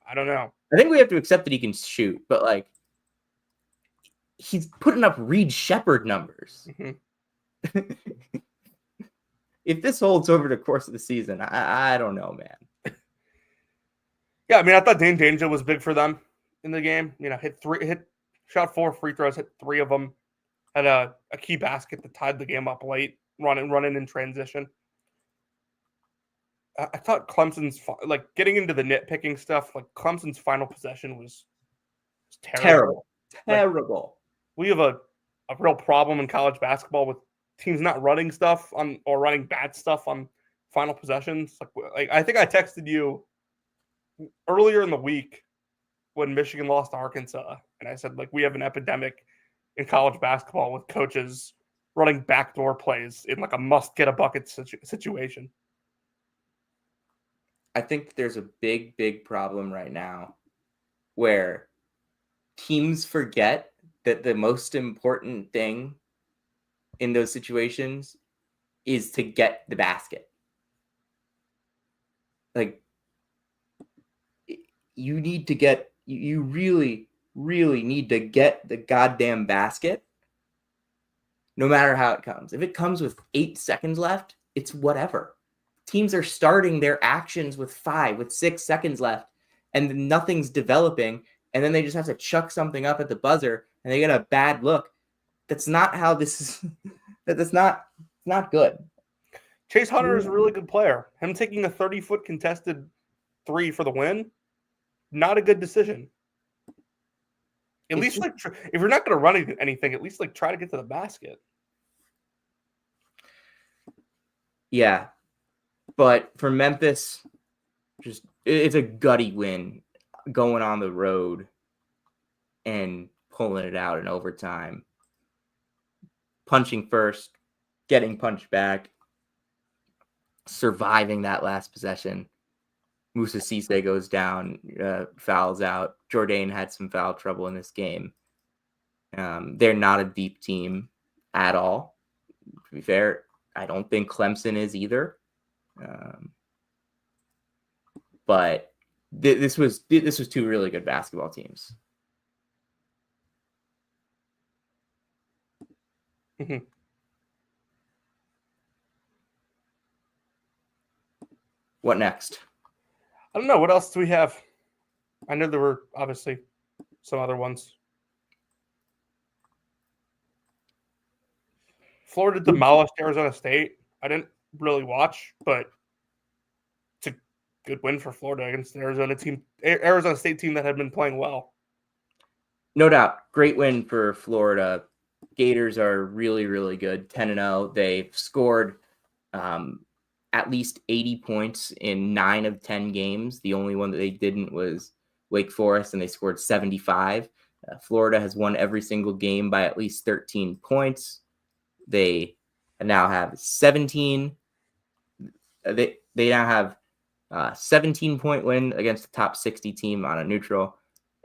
I don't know. I think we have to accept that he can shoot, but like he's putting up Reed Shepherd numbers. Mm-hmm. If this holds over the course of the season, I don't know, man. Yeah, I mean, I thought Dane Danger was big for them in the game. You know, shot 4 free throws, hit 3 of them. Had a key basket that tied the game up late, running in transition. I thought Clemson's like getting into the nitpicking stuff. Like Clemson's final possession was terrible. Terrible. Like, we have a real problem in college basketball with teams not running stuff on or running bad stuff on final possessions. Like I think I texted you earlier in the week when Michigan lost to Arkansas, and I said like we have an epidemic in college basketball with coaches running backdoor plays in like a must get a bucket situation. I think there's a big problem right now where teams forget that the most important thing in those situations is to get the basket. Like you really need to get the goddamn basket no matter how it comes. If it comes with 8 seconds left, it's whatever. Teams are starting their actions with 5, with 6 seconds left, and nothing's developing, and then they just have to chuck something up at the buzzer, and they get a bad look. That's not how this is. That's not good. Chase Hunter is a really good player. Him taking a 30-foot contested 3 for the win, not a good decision. At least, like, if you're not going to run anything, at least like try to get to the basket. Yeah, but for Memphis, it's a gutty win, going on the road and pulling it out in overtime. Punching first, getting punched back, surviving that last possession. Musa Cisse goes down, fouls out. Jourdain had some foul trouble in this game. They're not a deep team at all. To be fair, I don't think Clemson is either. But this was two really good basketball teams. Mm-hmm. What next? I don't know. What else do we have? I know there were obviously some other ones. Florida demolished Arizona State. I didn't really watch, but it's a good win for Florida against the Arizona State team that had been playing well. No doubt. Great win for Florida. Gators are really, really good. 10-0. They've scored at least 80 points in 9 of 10 games. The only one that they didn't was Wake Forest, and they scored 75. Florida has won every single game by at least 13 points. They now have 17. They now have 17-point win against the top 60 team on a neutral,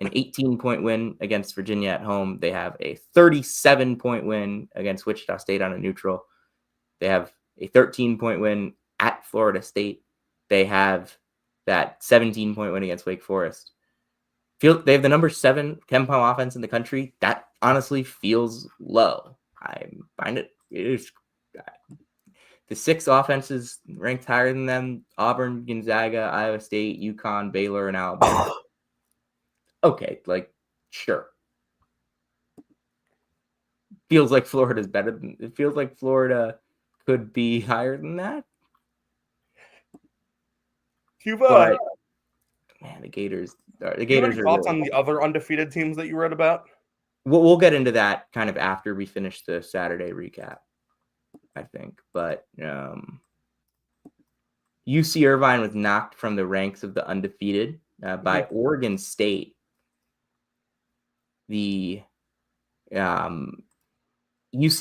an 18-point win against Virginia at home. They have a 37-point win against Wichita State on a neutral. They have a 13-point win at Florida State. They have that 17-point win against Wake Forest. They have the number 7 KenPom offense in the country. That honestly feels low. I find it is. The 6 offenses ranked higher than them: Auburn, Gonzaga, Iowa State, UConn, Baylor, and Alabama. Okay, sure. Feels like Florida's better than it. Feels like Florida could be higher than that. But man, the Gators. The Gators. Do you have any thoughts really on the other undefeated teams that you read about? We'll get into that kind of after we finish the Saturday recap, I think. But UC Irvine was knocked from the ranks of the undefeated by Oregon State. The UC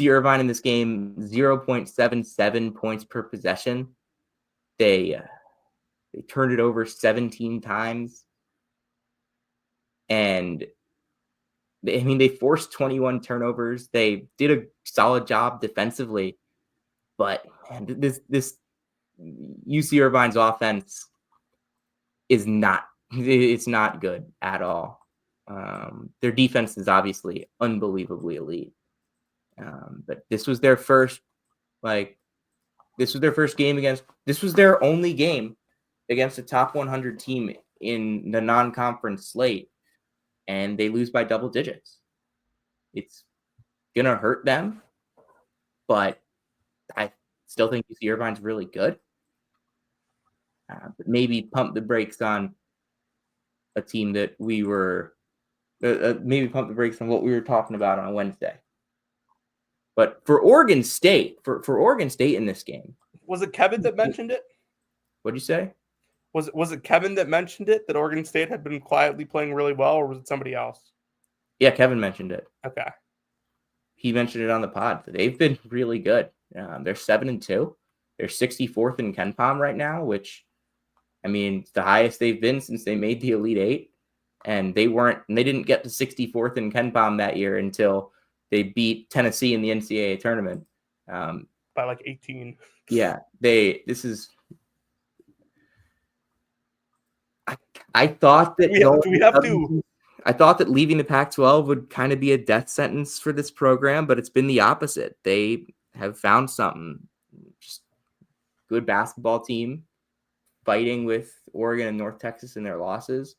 Irvine in this game, 0.77 points per possession. They turned it over 17 times. And they forced 21 turnovers. They did a solid job defensively. But man, this UC Irvine's offense is not good at all. Their defense is obviously unbelievably elite. But this was their first game against. This was their only game against a top 100 team in the non-conference slate, and they lose by double digits. It's gonna hurt them, but I still think UC Irvine's really good. But maybe pump the brakes on a team that we were. Maybe pump the brakes on what we were talking about on a Wednesday. But for Oregon State, for Oregon State in this game, was it Kevin that mentioned it? What'd you say? Was it Kevin that mentioned it, that Oregon State had been quietly playing really well, or was it somebody else? Yeah, Kevin mentioned it. Okay. He mentioned it on the pod. They've been really good. They're 7-2. They're 64th in KenPom right now, which, I mean, it's the highest they've been since they made the Elite Eight. And they didn't get to 64th in KenPom that year until they beat Tennessee in the NCAA tournament. By like 18. Yeah, I thought that I thought that leaving the Pac-12 would kind of be a death sentence for this program, but it's been the opposite. They have found something. Just good basketball team fighting with Oregon and North Texas in their losses.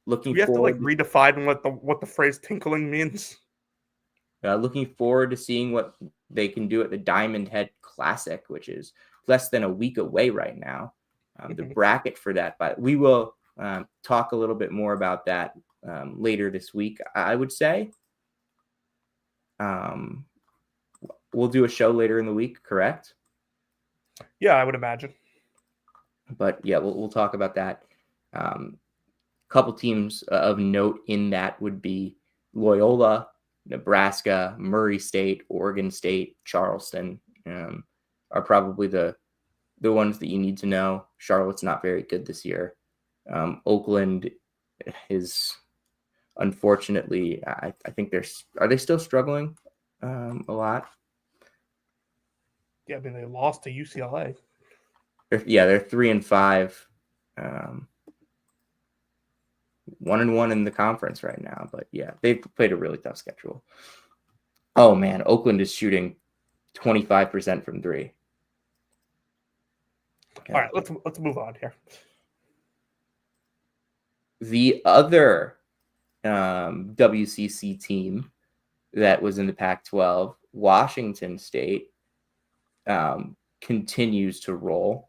We have to redefine what the phrase "tinkling" means. Looking forward to seeing what they can do at the Diamond Head Classic, which is less than a week away right now. The bracket for that, but we will talk a little bit more about that later this week, I would say. We'll do a show later in the week, correct? Yeah, I would imagine. But yeah, we'll talk about that. Couple teams of note in that would be Loyola, Nebraska, Murray State, Oregon State, Charleston are probably the ones that you need to know. Charlotte's not very good this year. Oakland is, unfortunately, I think are they still struggling a lot? Yeah, I mean they lost to UCLA. They're 3-5. 1-1 in the conference right now, but yeah, they've played a really tough schedule. Oh man, Oakland is shooting 25% from three. All right, let's move on here. The other WCC team that was in the Pac-12, Washington State, continues to roll.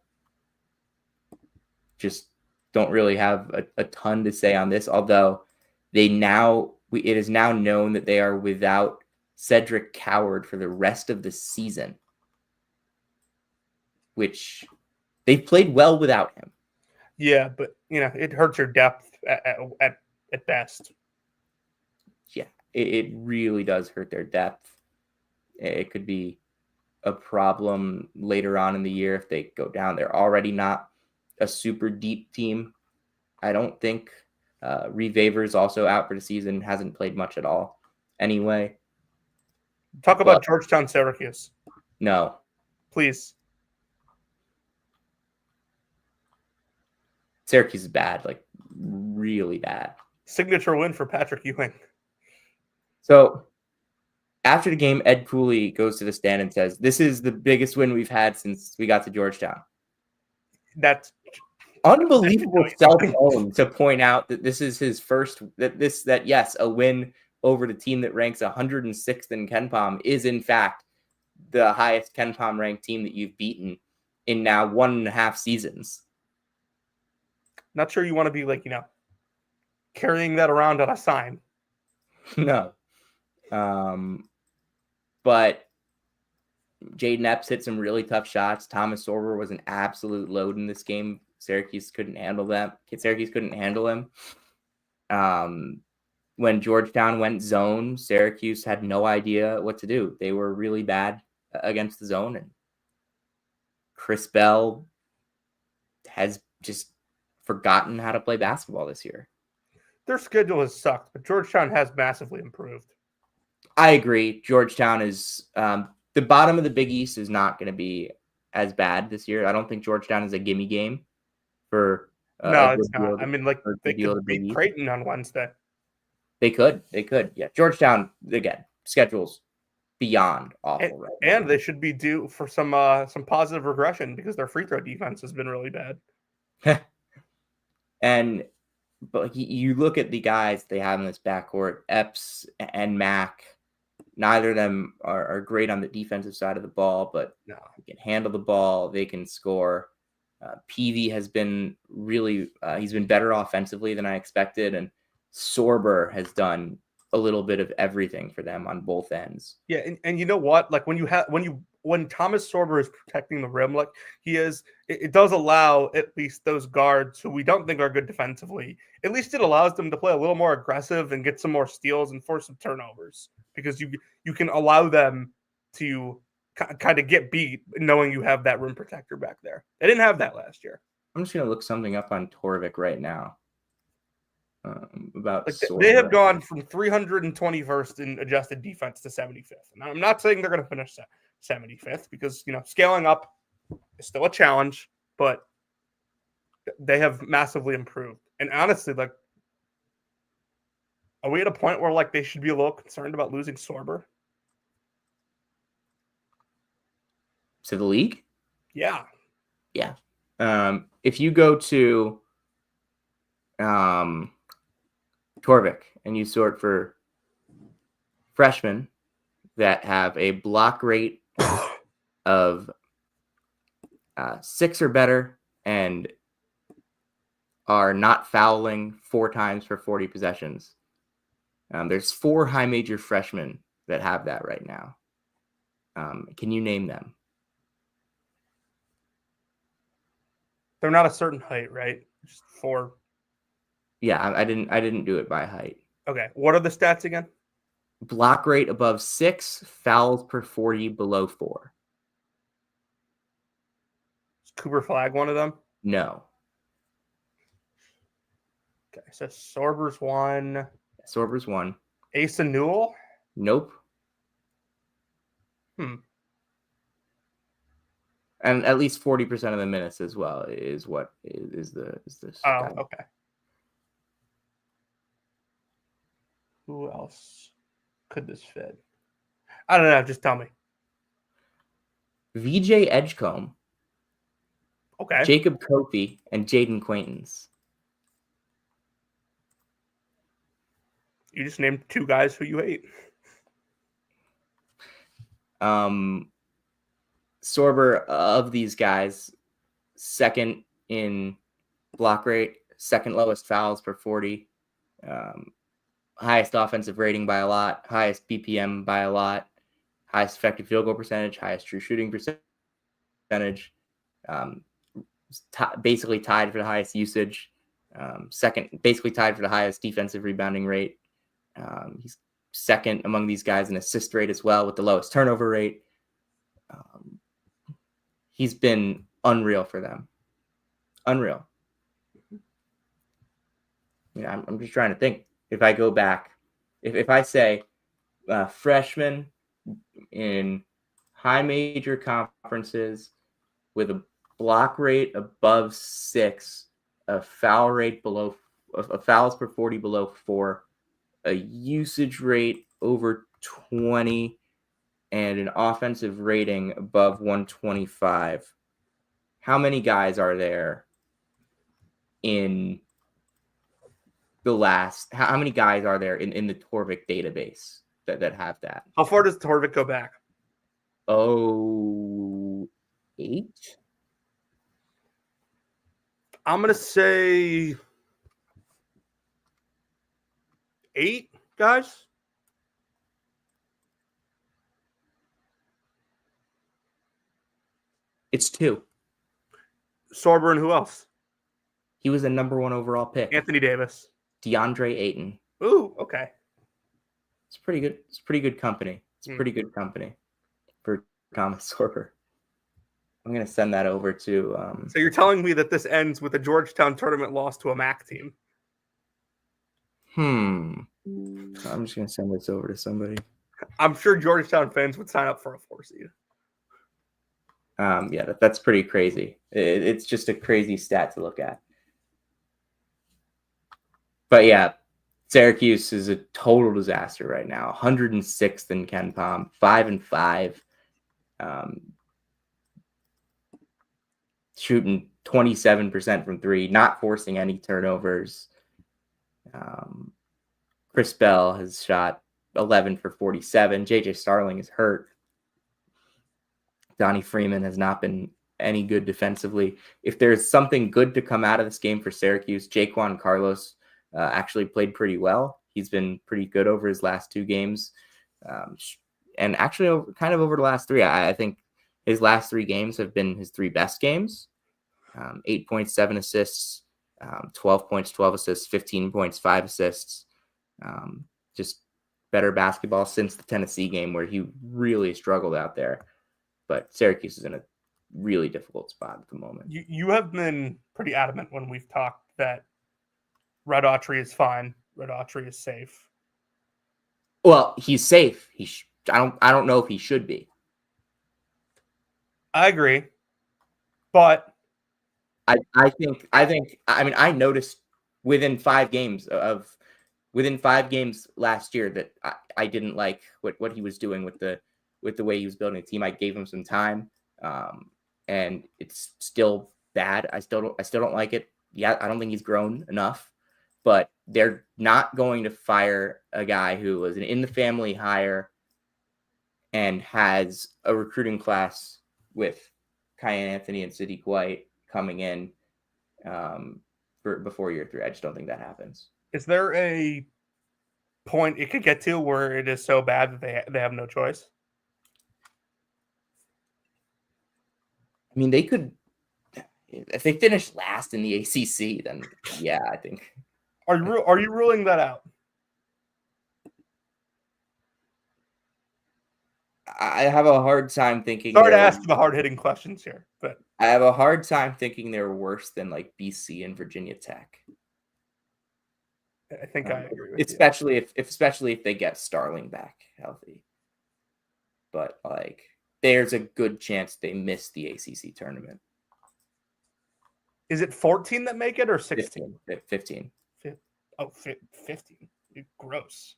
Just don't really have a ton to say on this, although it is now known that they are without Cedric Coward for the rest of the season, which they've played well without him. Yeah, but it hurts your depth at best. Yeah, it really does hurt their depth. It could be a problem later on in the year if they go down. They're already not a super deep team. I don't think Revaver's also out for the season, hasn't played much at all anyway. Talk about Georgetown, Syracuse. No. Please. Syracuse is bad, like really bad. Signature win for Patrick Ewing. So after the game, Ed Cooley goes to the stand and says, "This is the biggest win we've had since we got to Georgetown." That's unbelievable self-own to point out that this is his first, yes, a win over the team that ranks 106th in KenPom is in fact the highest KenPom ranked team that you've beaten in now 1.5 seasons. Not sure you want to be carrying that around on a sign. No. But Jaden Epps hit some really tough shots. Thomas Sorber was an absolute load in this game. Syracuse couldn't handle them. Syracuse couldn't handle him. When Georgetown went zone, Syracuse had no idea what to do. They were really bad against the zone, and Chris Bell has just forgotten how to play basketball this year. Their schedule has sucked, but Georgetown has massively improved. I agree. Georgetown is the bottom of the Big East is not going to be as bad this year. I don't think Georgetown is a gimme game for no, it's not. I mean, they could beat Creighton on Wednesday. They could. Yeah. Georgetown, again, schedule's beyond awful right now. And they should be due for some positive regression because their free throw defense has been really bad. But you look at the guys they have in this backcourt, Epps and Mack. Neither of them are great on the defensive side of the ball, but they can handle the ball. They can score. Peavy has been really he's been better offensively than I expected, and Sorber has done a little bit of everything for them on both ends. Yeah, and you know what? Like when Thomas Sorber is protecting the rim like he is, it does allow at least those guards who we don't think are good defensively, at least it allows them to play a little more aggressive and get some more steals and force some turnovers because you can allow them to kind of get beat knowing you have that rim protector back there. They didn't have that last year. I'm just going to look something up on Torvik right now. About they have gone from 321st in adjusted defense to 75th. And I'm not saying they're going to finish 75th because scaling up is still a challenge, but they have massively improved. And honestly, are we at a point where they should be a little concerned about losing Sorber to the league? Yeah. If you go to Torvik and you sort for freshmen that have a block rate of 6 or better and are not fouling 4 times for 40 possessions. There's 4 high major freshmen that have that right now. Can you name them? They're not a certain height, right? Just 4. Yeah, I didn't do it by height. Okay. What are the stats again? Block rate above 6, fouls per 40 below 4. Is Cooper Flag one of them? No. Okay, so Sorber's 1. Sorber's 1. Asa Newell? Nope. And at least 40% of the minutes as well is what is this Oh, guy. okay. Who else could this fit? I don't know. Just tell me. VJ Edgecombe, Okay. Jacob Kofi, and Jaden Quaintance. You just named two guys who you hate. Sorber, of these guys, second in block rate, second lowest fouls per 40, highest offensive rating by a lot, highest BPM by a lot, highest effective field goal percentage, highest true shooting percentage, basically tied for the highest usage, second, basically tied for the highest defensive rebounding rate. He's second among these guys in assist rate as well, with the lowest turnover rate. He's been unreal for them. Unreal. I'm just trying to think. If I go back, if I say freshman in high major conferences with a block rate above 6, a foul rate below, a fouls per 40 below 4, a usage rate over 20, and an offensive rating above 125. How many guys are there in the last? How many guys are there in the Torvik database that have that? How far does Torvik go back? Oh, 8? I'm gonna say 8 guys. It's 2. Sorber and who else? He was a number 1 overall pick. Anthony Davis. DeAndre Ayton. Ooh, okay. It's pretty good. It's pretty good company. It's pretty good company for Thomas Sorber. I'm gonna send that over to. So you're telling me that this ends with a Georgetown tournament loss to a MAC team? I'm just gonna send this over to somebody. I'm sure Georgetown fans would sign up for a 4 seed. Yeah, that's pretty crazy. It's just a crazy stat to look at. But yeah, Syracuse is a total disaster right now. 106th in KenPom, 5-5, shooting 27% from 3, not forcing any turnovers. Chris Bell has shot 11 for 47. JJ Starling is hurt. Donnie Freeman has not been any good defensively. If there's something good to come out of this game for Syracuse, Jaquan Carlos actually played pretty well. He's been pretty good over his last 2 games. And actually over the last 3. I think his last 3 games have been his 3 best games. 8 points, 7 assists, 12 points, 12 assists, 15 points, 5 assists. Just better basketball since the Tennessee game where he really struggled out there. But Syracuse is in a really difficult spot at the moment. You have been pretty adamant when we've talked that Red Autry is fine. Red Autry is safe. Well, he's safe. I don't know if he should be. I agree, but I mean I noticed within 5 games last year that I didn't like what he was doing with the way he was building the team. I gave him some time, and it's still bad. I still don't like it. Yeah, I don't think he's grown enough. But they're not going to fire a guy who was an in the family hire and has a recruiting class with Kyan Anthony and Sadiq White coming in before year 3. I just don't think that happens. Is there a point it could get to where it is so bad that they have no choice? I mean, they could, if they finish last in the ACC, then yeah, I think. Are you ruling that out? I have a hard time thinking. Sorry to ask you the hard-hitting questions here, but I have a hard time thinking they're worse than like BC and Virginia Tech. I think I agree with especially you. Especially if they get Starling back healthy. But like, there's a good chance they miss the ACC tournament. Is it 14 that make it or 16? 15. Oh, 15. Gross.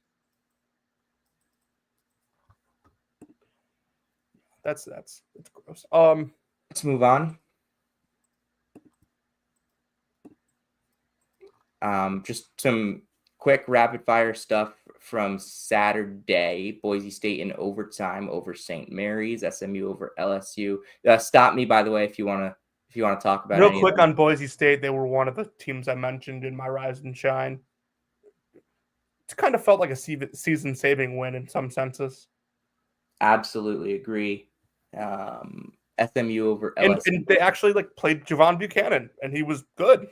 That's gross. Let's move on. Just some quick rapid fire stuff from Saturday. Boise State in overtime over St. Mary's. SMU over LSU. Stop me, by the way, if you want to talk about Real any quick on Boise State, they were one of the teams I mentioned in my Rise and Shine. It kind of felt like a season-saving win in some senses. Absolutely agree. SMU over LSU. And they actually played Javon Buchanan, and he was good.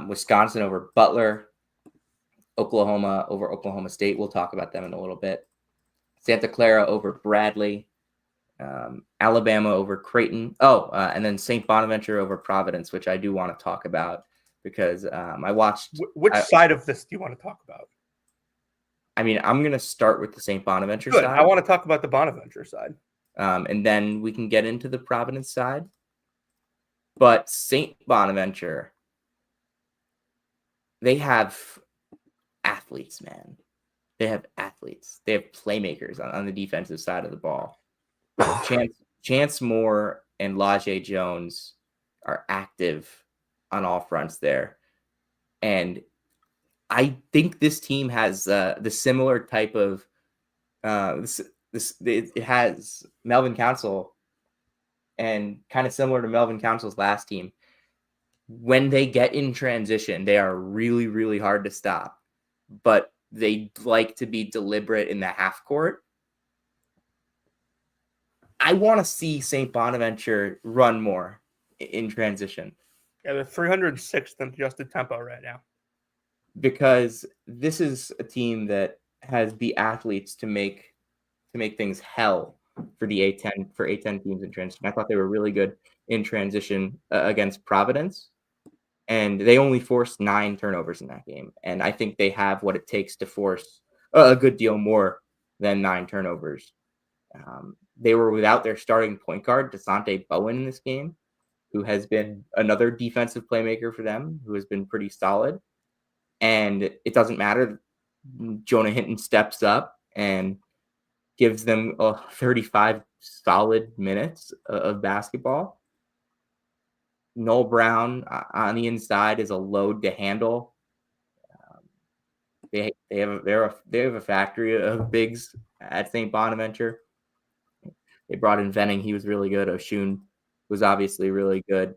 Wisconsin over Butler. Oklahoma over Oklahoma State. We'll talk about them in a little bit. Santa Clara over Bradley. Alabama over Creighton. And then St. Bonaventure over Providence, which I do want to talk about because I watched. Which side of this do you want to talk about? I mean, I'm going to start with the St. Bonaventure Good. side. I want to talk about the Bonaventure side. And then we can get into the Providence side. But St. Bonaventure, they have athletes, man. They have athletes. They have playmakers on the defensive side of the ball. Chance Moore and Lajay Jones are active on all fronts there. And I think this team has the similar type of it has Melvin Council, and kind of similar to Melvin Council's last team. When they get in transition, they are really, really hard to stop, but they like to be deliberate in the half court. I want to see St. Bonaventure run more in transition. Yeah, they're 306th in adjusted tempo right now. Because this is a team that has the athletes to make things hell for the A10 teams in transition. I thought they were really good in transition against Providence, and they only forced 9 turnovers in that game. And I think they have what it takes to force a good deal more than 9 turnovers. They were without their starting point guard, Desante Bowen, in this game, who has been another defensive playmaker for them, who has been pretty solid. And it doesn't matter. Jonah Hinton steps up and gives them 35 solid minutes of basketball. Noel Brown on the inside is a load to handle. They have a factory of bigs at St. Bonaventure. They brought in Venning. He was really good. Oshun was obviously really good.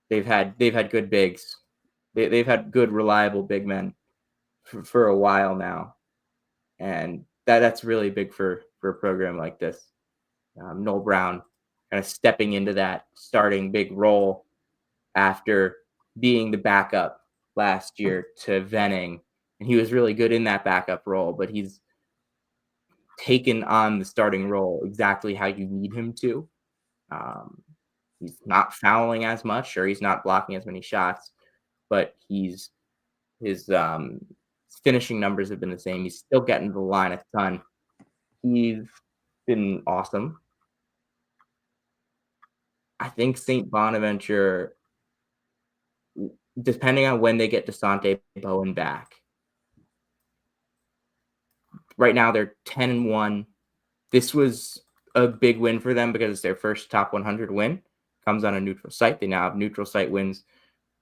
They've had good bigs. They've had good, reliable big men for a while now, and that's really big for a program like this. Noel Brown kind of stepping into that starting big role after being the backup last year to Venning, and he was really good in that backup role, but he's taken on the starting role exactly how you need him to. He's not fouling as much, or he's not blocking as many shots, but his finishing numbers have been the same. He's still getting to the line a ton. He's been awesome. I think St. Bonaventure, depending on when they get Desante Bowen back, right now they're 10-1. This was a big win for them because it's their first top 100 win. Comes on a neutral site. They now have neutral site wins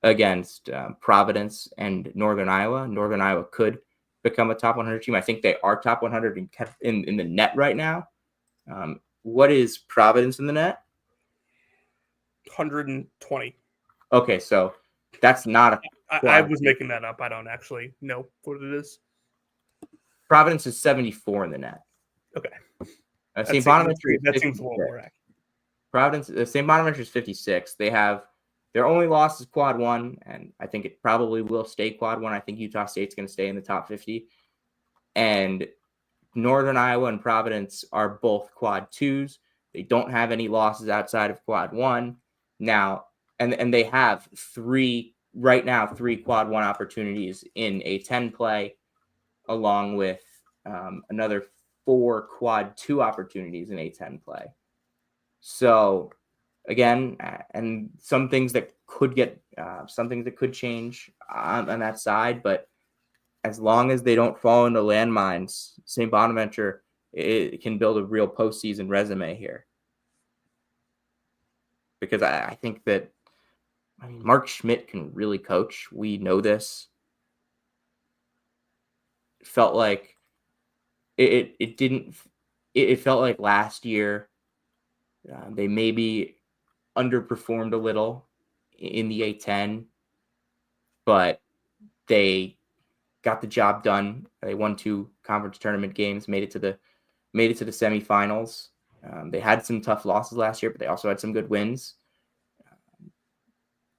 against Providence and Northern Iowa. Northern Iowa could become a top 100 team. I think they are top 100 in the net right now. What is Providence in the net? 120. Okay, so that's not a. I was making that up. I don't actually know what it is. Providence is 74 in the net. Okay. St. Bonaventure. That seems a little more accurate. Providence. St. Bonaventure is 56. They have their only loss is quad 1, and I think it probably will stay quad 1. I think Utah State's going to stay in the top 50. And Northern Iowa and Providence are both quad 2s. They don't have any losses outside of quad 1 now, and they have 3 quad 1 opportunities in A10 play, along with another 4 quad 2 opportunities in A10 play. So again, and some things that could change on that side, but as long as they don't fall into landmines, St. Bonaventure it can build a real postseason resume here. Because I think that Mark Schmidt can really coach. We know this. It felt like it didn't. It felt like last year they maybe underperformed a little in the A10, but they got the job done. They won 2 conference tournament games, made it to the semifinals. They had some tough losses last year, but they also had some good wins.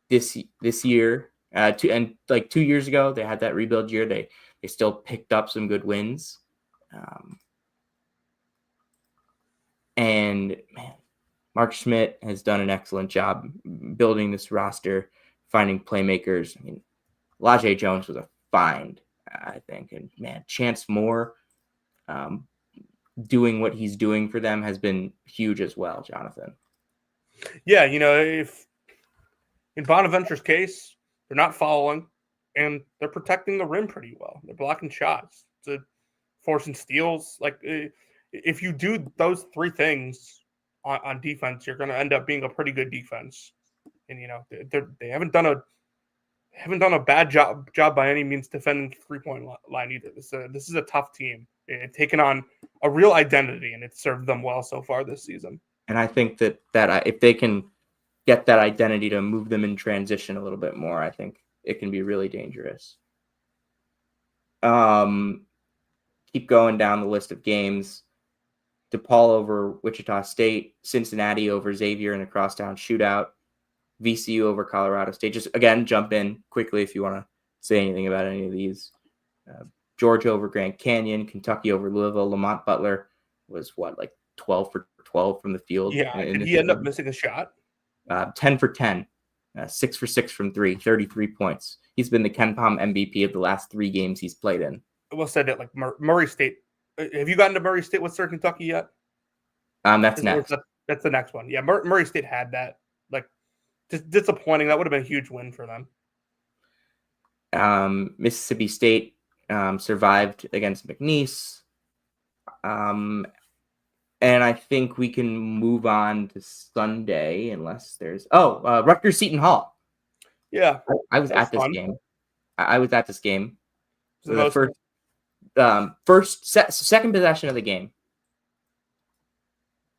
This year, 2 years ago, they had that rebuild year. They still picked up some good wins. And man, Mark Schmidt has done an excellent job building this roster, finding playmakers. I mean, Lajay Jones was a find, I think. And man, Chance Moore doing what he's doing for them has been huge as well, Jonathan. Yeah, if in Bonaventure's case, they're not following and they're protecting the rim pretty well. They're blocking shots, forcing steals. Like if you do those 3 things on defense, you're going to end up being a pretty good defense. And they haven't done a bad job by any means defending the 3-point line either. This is a tough team. It's taken on a real identity, and it's served them well so far this season. And I think that if they can get that identity to move them in transition a little bit more, I think it can be really dangerous. Keep going down the list of games. DePaul over Wichita State, Cincinnati over Xavier in a crosstown shootout, VCU over Colorado State. Just again, jump in quickly if you want to say anything about any of these. Georgia over Grand Canyon, Kentucky over Louisville. Lamont Butler was 12 for 12 from the field. Yeah, did he end up missing a shot? 10 for 10, 6 for 6 from 3, 33 points. He's been the Ken Pom MVP of the last 3 games he's played in. Well said it. Like Murray State. Have you gotten to Murray State Western Kentucky yet? That's next. That's the next one. Yeah, Murray State had that. Like, just disappointing. That would have been a huge win for them. Mississippi State survived against McNeese. And I think we can move on to Sunday unless there's Rutgers Seton Hall. Yeah, I was at this game. I was at this game. So the second possession of the game.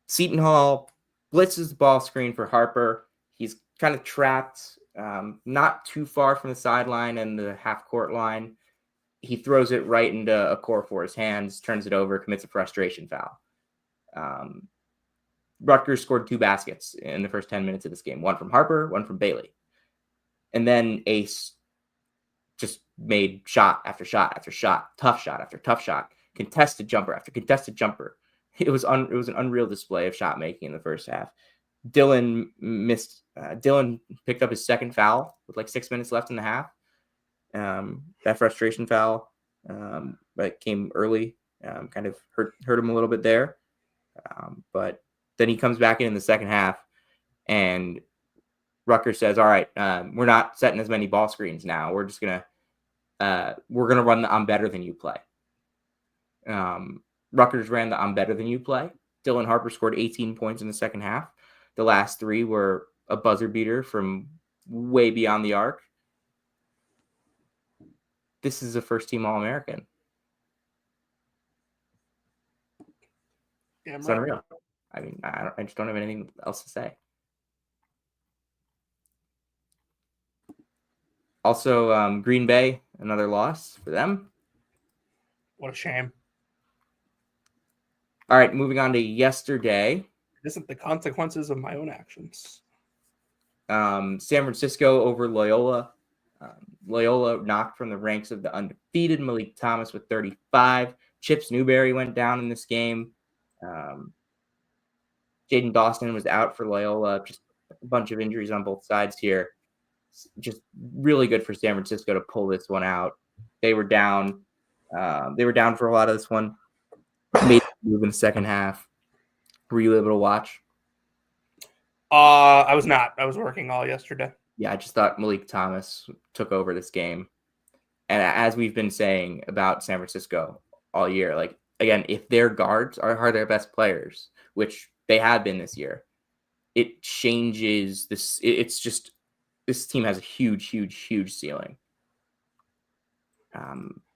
Seton Hall blitzes the ball screen for Harper. He's kind of trapped, not too far from the sideline and the half-court line. He throws it right into a core for his hands, turns it over, commits a frustration foul. Rutgers scored 2 baskets in the first 10 minutes of this game. One from Harper, one from Bailey. And then Ace just made shot after shot after shot, tough shot after tough shot, contested jumper after contested jumper. It was an unreal display of shot making in the first half. Dylan picked up his second foul with 6 minutes left in the half. That frustration foul but came early, kind of hurt him a little bit there. But then he comes back in the second half, and Rutgers says, "All right, we're not setting as many ball screens now. We're just gonna run the I'm better than you play." Rutgers ran the I'm better than you play. Dylan Harper scored 18 points in the second half. The last 3 were a buzzer beater from way beyond the arc. This is a first-team All-American. Yeah, it's unreal. I mean, I just don't have anything else to say. Also, Green Bay, another loss for them. What a shame. All right, moving on to yesterday. Isn't the consequences of my own actions. San Francisco over Loyola. Loyola knocked from the ranks of the undefeated Malik Thomas with 35. Chips Newberry went down in this game. Jaden Dawson was out for Loyola. Just a bunch of injuries on both sides here. Just really good for San Francisco to pull this one out. They were down. For a lot of this one. made the move in the second half. Were you able to watch? I was not. I was working all yesterday. Yeah, I just thought Malik Thomas took over this game. And as we've been saying about San Francisco all year, like, again, if their guards are their best players, which they have been this year, it changes this. It's just this team has a huge ceiling.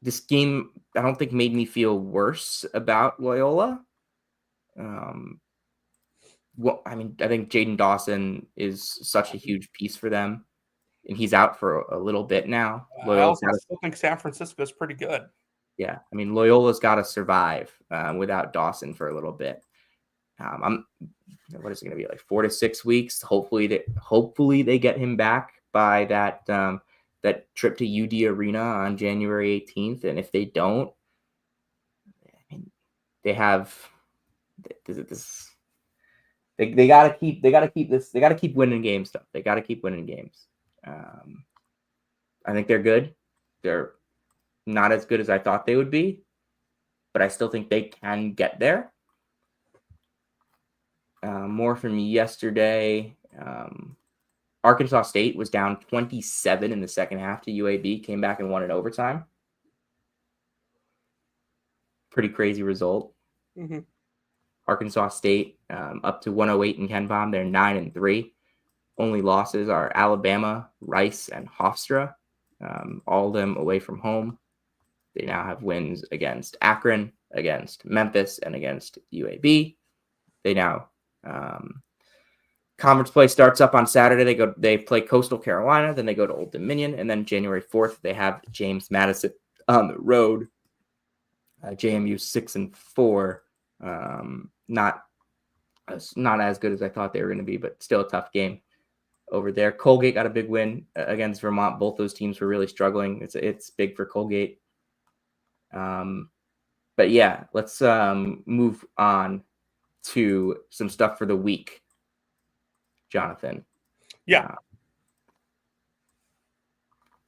This game, I don't think, made me feel worse about Loyola. Well, I mean, I think Jaden Dawson is such a huge piece for them, and he's out for a little bit now. I Loyola's also got to, still think San Francisco is pretty good. yeah. I mean, Loyola's got to survive without Dawson for a little bit. What is it going to be, like 4 to 6 weeks? Hopefully they get him back by that trip to UD Arena on January 18th. And if they don't, I mean, they have this. They gotta keep this. They gotta keep winning games. Stuff. They gotta keep winning games. I think they're good. They're not as good as I thought they would be, but I still think they can get there. More from yesterday. Arkansas State was down 27 in the second half to UAB, came back and won in overtime. Pretty crazy result. Mm-hmm. Arkansas State up to 108 in KenPom. They're 9-3. Only losses are Alabama, Rice, and Hofstra. All of them away from home. They now have wins against Akron, against Memphis, and against UAB. They now conference play starts up on Saturday. They play Coastal Carolina, then they go to Old Dominion, and then January 4th they have James Madison on the road. JMU 6-4. Not as good as I thought they were going to be, but still a tough game over there. Colgate got a big win against Vermont. Both those teams were really struggling. It's big for Colgate. But yeah, let's move on to some stuff for the week. Jonathan. Yeah.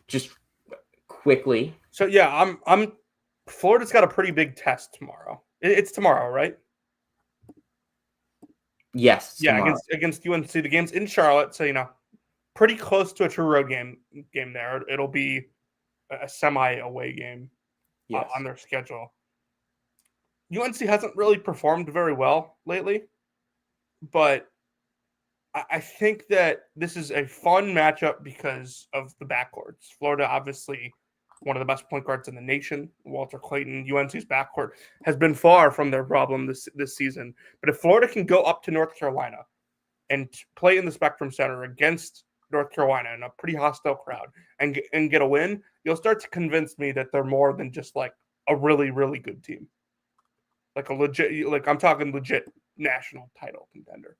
Just quickly. So yeah, I'm Florida's got a pretty big test tomorrow. It's tomorrow, right? Yes. Yeah, tomorrow. against UNC. The game's in Charlotte, so pretty close to a true road game there. It'll be a semi-away game on their schedule. UNC hasn't really performed very well lately, but I think that this is a fun matchup because of the backcourts. Florida, obviously, one of the best point guards in the nation, Walter Clayton. UNC's backcourt has been far from their problem this season. But if Florida can go up to North Carolina and play in the Spectrum Center against North Carolina in a pretty hostile crowd and get a win, you'll start to convince me that they're more than just like a really, really good team. Like I'm talking legit national title contender.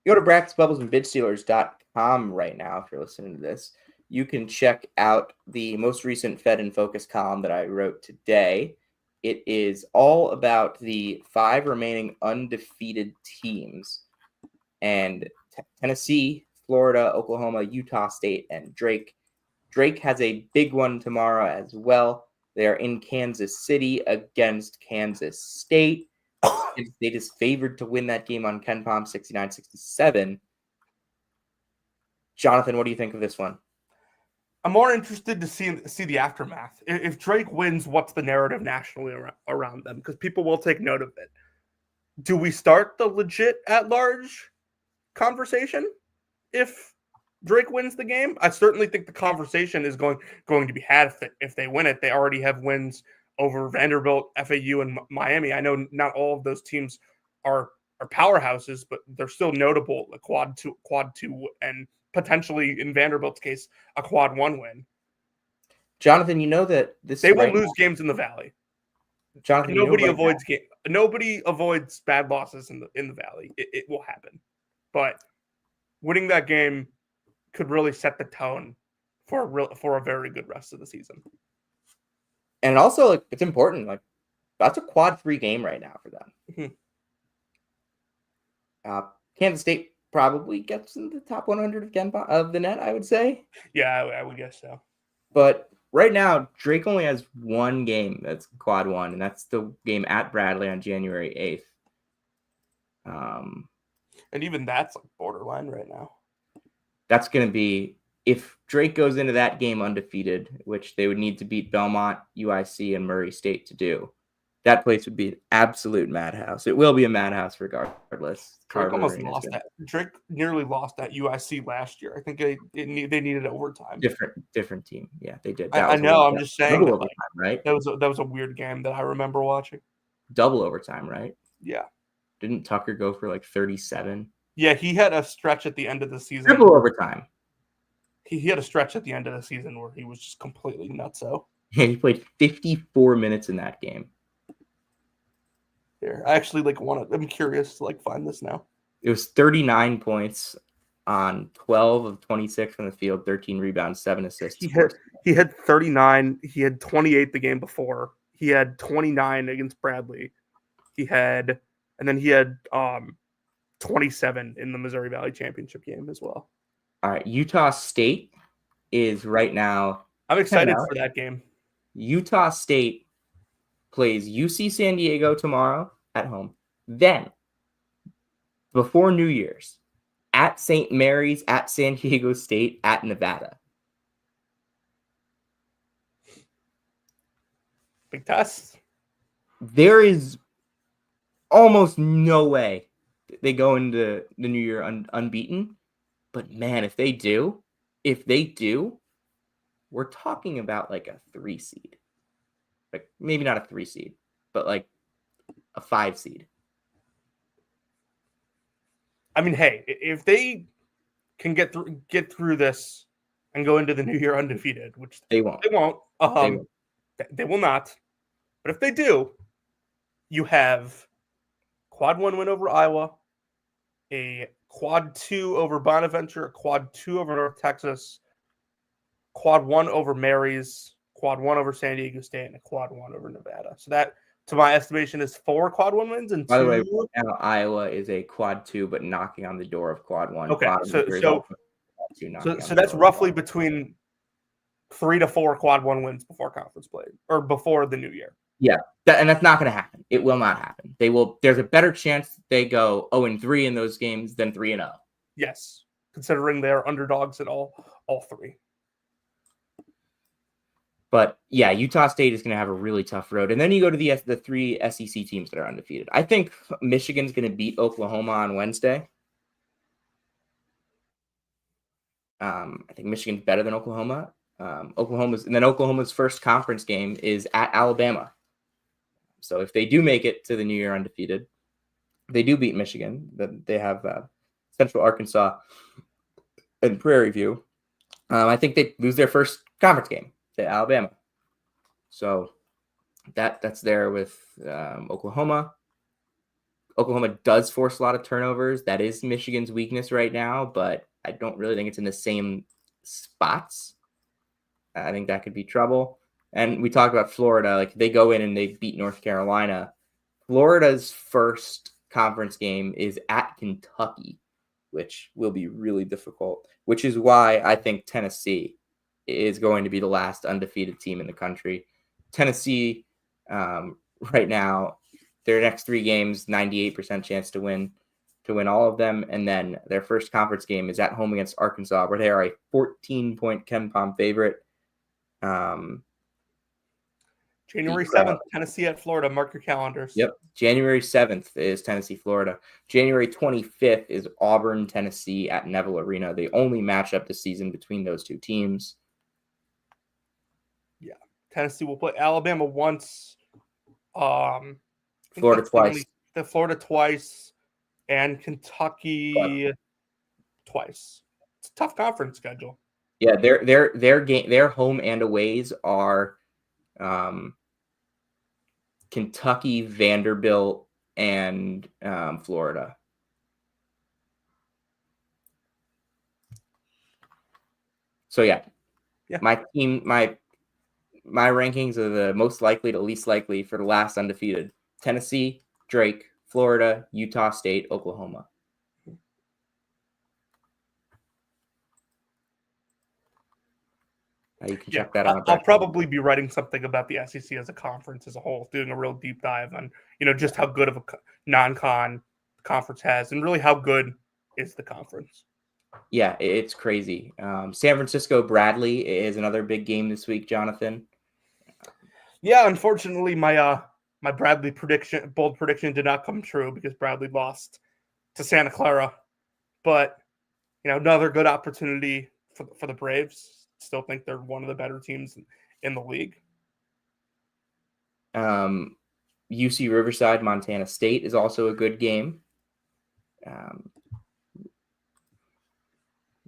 Go to bracketsbubblesandbidstealers.com right now if you're listening to this. You can check out the most recent Fed in Focus column that I wrote today. It is all about the 5 remaining undefeated teams. And Tennessee, Florida, Oklahoma, Utah State, and Drake. Drake has a big one tomorrow as well. They are in Kansas City against Kansas State. State is favored to win that game on KenPom 69-67. Jonathan, what do you think of this one? I'm more interested to see the aftermath. If Drake wins, what's the narrative nationally around them? Because people will take note of it. Do we start the legit at-large conversation if Drake wins the game? I certainly think the conversation is going to be had if they win it. They already have wins over Vanderbilt, FAU, and Miami. I know not all of those teams are powerhouses, but they're still notable. A quad two, and potentially in Vanderbilt's case, a quad 1 win. Jonathan, you know that they will lose games in the Valley. Jonathan, nobody avoids bad losses in the Valley. It will happen, but winning that game could really set the tone for a very good rest of the season. And also, it's important. That's a quad 3 game right now for them. Mm-hmm. Kansas State probably gets in the top 100 of the net, I would say. Yeah, I would guess so. But right now, Drake only has one game that's quad one, and that's the game at Bradley on January 8th. And even that's like borderline right now. That's going to be, if Drake goes into that game undefeated, which they would need to beat Belmont, UIC, and Murray State to do, that place would be an absolute madhouse. It will be a madhouse regardless. Drake almost lost that. Drake nearly lost that UIC last year. I think they needed overtime. Different team. Yeah, they did. I know. I'm just saying. Double overtime, right? That was a weird game that I remember watching. Double overtime, right? Yeah. Didn't Tucker go for like 37? Yeah, he had a stretch at the end of the season. Triple overtime. He had a stretch at the end of the season where he was just completely nutso. Yeah, he played 54 minutes in that game. Here, I actually I'm curious to find this now. It was 39 points on 12 of 26 from the field, 13 rebounds, 7 assists. He had 39. He had 28 the game before. He had 29 against Bradley. He had 27 in the Missouri Valley Championship game as well. All right, Utah State is right now. I'm excited for that game. Utah State plays UC San Diego tomorrow at home. Then, before New Year's, at St. Mary's, at San Diego State, at Nevada. Big test. There is almost no way they go into the new year unbeaten. But man, if they do, we're talking about like a 3 seed. Like maybe not a 3 seed, but like a 5 seed. I mean, hey, if they can get through this and go into the new year undefeated, which they won't. They will not. But if they do, you have quad 1 win over Iowa, a quad 2 over Bonaventure, a quad 2 over North Texas, quad 1 over Mary's, quad 1 over San Diego State, and a quad 1 over Nevada. So that, to my estimation, is 4 quad 1 wins and 2. By the way, right now, Iowa is a quad 2, but knocking on the door of quad 1. Okay, so that's roughly between 3 to 4 quad 1 wins before conference play or before the new year. Yeah, and that's not going to happen. It will not happen. They will. There's a better chance they go 0-3 in those games than 3-0. Yes, considering they're underdogs at all 3. But yeah, Utah State is going to have a really tough road, and then you go to the 3 SEC teams that are undefeated. I think Michigan's going to beat Oklahoma on Wednesday. I think Michigan's better than Oklahoma. Oklahoma's first conference game is at Alabama. So if they do make it to the new year undefeated, they do beat Michigan. They have Central Arkansas and Prairie View. I think they lose their first conference game to Alabama. So that's there with Oklahoma. Oklahoma does force a lot of turnovers. That is Michigan's weakness right now, but I don't really think it's in the same spots. I think that could be trouble. And we talked about Florida. Like they go in and they beat North Carolina. Florida's first conference game is at Kentucky, which will be really difficult, which is why I think Tennessee is going to be the last undefeated team in the country. Tennessee, right now, their next 3 games, 98% chance to win all of them. And then their first conference game is at home against Arkansas, where they are a 14-point KenPom favorite. January 7th, Tennessee at Florida. Mark your calendars. Yep. January 7th is Tennessee, Florida. January 25th is Auburn, Tennessee at Neville Arena. The only matchup this season between those 2 teams. Yeah. Tennessee will play Alabama once. Florida twice. Florida twice. And Kentucky twice. It's a tough conference schedule. Yeah, their home and aways are Kentucky, Vanderbilt, and Florida. So yeah, my team, my rankings are the most likely to least likely for the last undefeated: Tennessee, Drake, Florida, Utah State, Oklahoma. You can Yeah, check that on a I'll breakfast. probably be writing something about the SEC as a conference as a whole, doing a real deep dive on, just how good of a non-con conference has, and really how good is the conference. Yeah, it's crazy. San Francisco Bradley is another big game this week, Jonathan. Yeah, unfortunately, my Bradley bold prediction, did not come true because Bradley lost to Santa Clara. But another good opportunity for the Braves. Still think they're one of the better teams in the league. UC Riverside, Montana State is also a good game.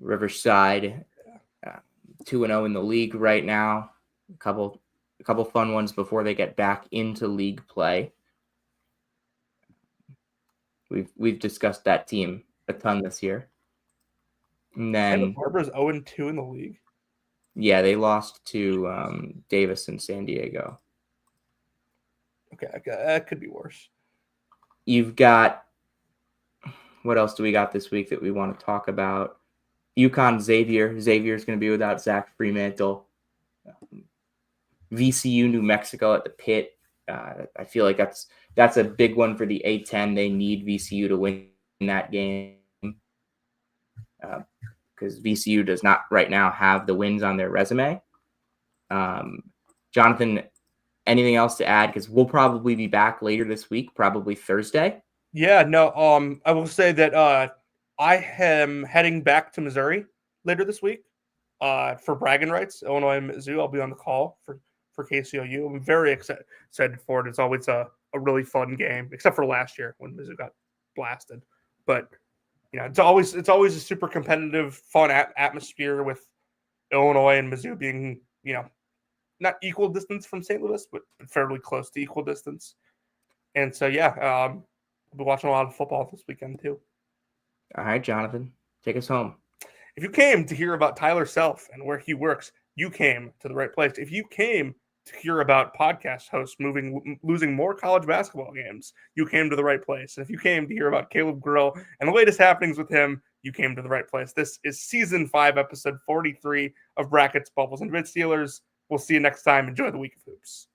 Riverside 2-0 in the league right now. A couple fun ones before they get back into league play. We've discussed that team a ton this year. And Santa then Barbara's 0-2 in the league. Yeah, they lost to Davis in San Diego. Okay, that could be worse. You've got, what else do we got this week that we want to talk about? UConn Xavier. Xavier's going to be without Zach Fremantle. VCU New Mexico at the Pit. I feel like that's a big one for the A10. They need VCU to win that game because VCU does not right now have the wins on their resume. Jonathan, anything else to add? Because we'll probably be back later this week, probably Thursday. Yeah, no. I will say that I am heading back to Missouri later this week for bragging rights. Illinois and Mizzou. I'll be on the call for KCOU. I'm very excited for it. It's always a really fun game, except for last year when Mizzou got blasted. But it's always a super competitive, fun atmosphere with Illinois and Mizzou being not equal distance from St. Louis, but fairly close to equal distance. And so I'll be watching a lot of football this weekend too. All right, Jonathan, take us home. If you came to hear about Tyler Self and where he works, you came to the right place. If you came to hear about podcast hosts losing more college basketball games, you came to the right place. And if you came to hear about Caleb Grill and the latest happenings with him, you came to the right place. This is season 5, episode 43 of Brackets, Bubbles, and Bit Stealers. We'll see you next time. Enjoy the week of hoops.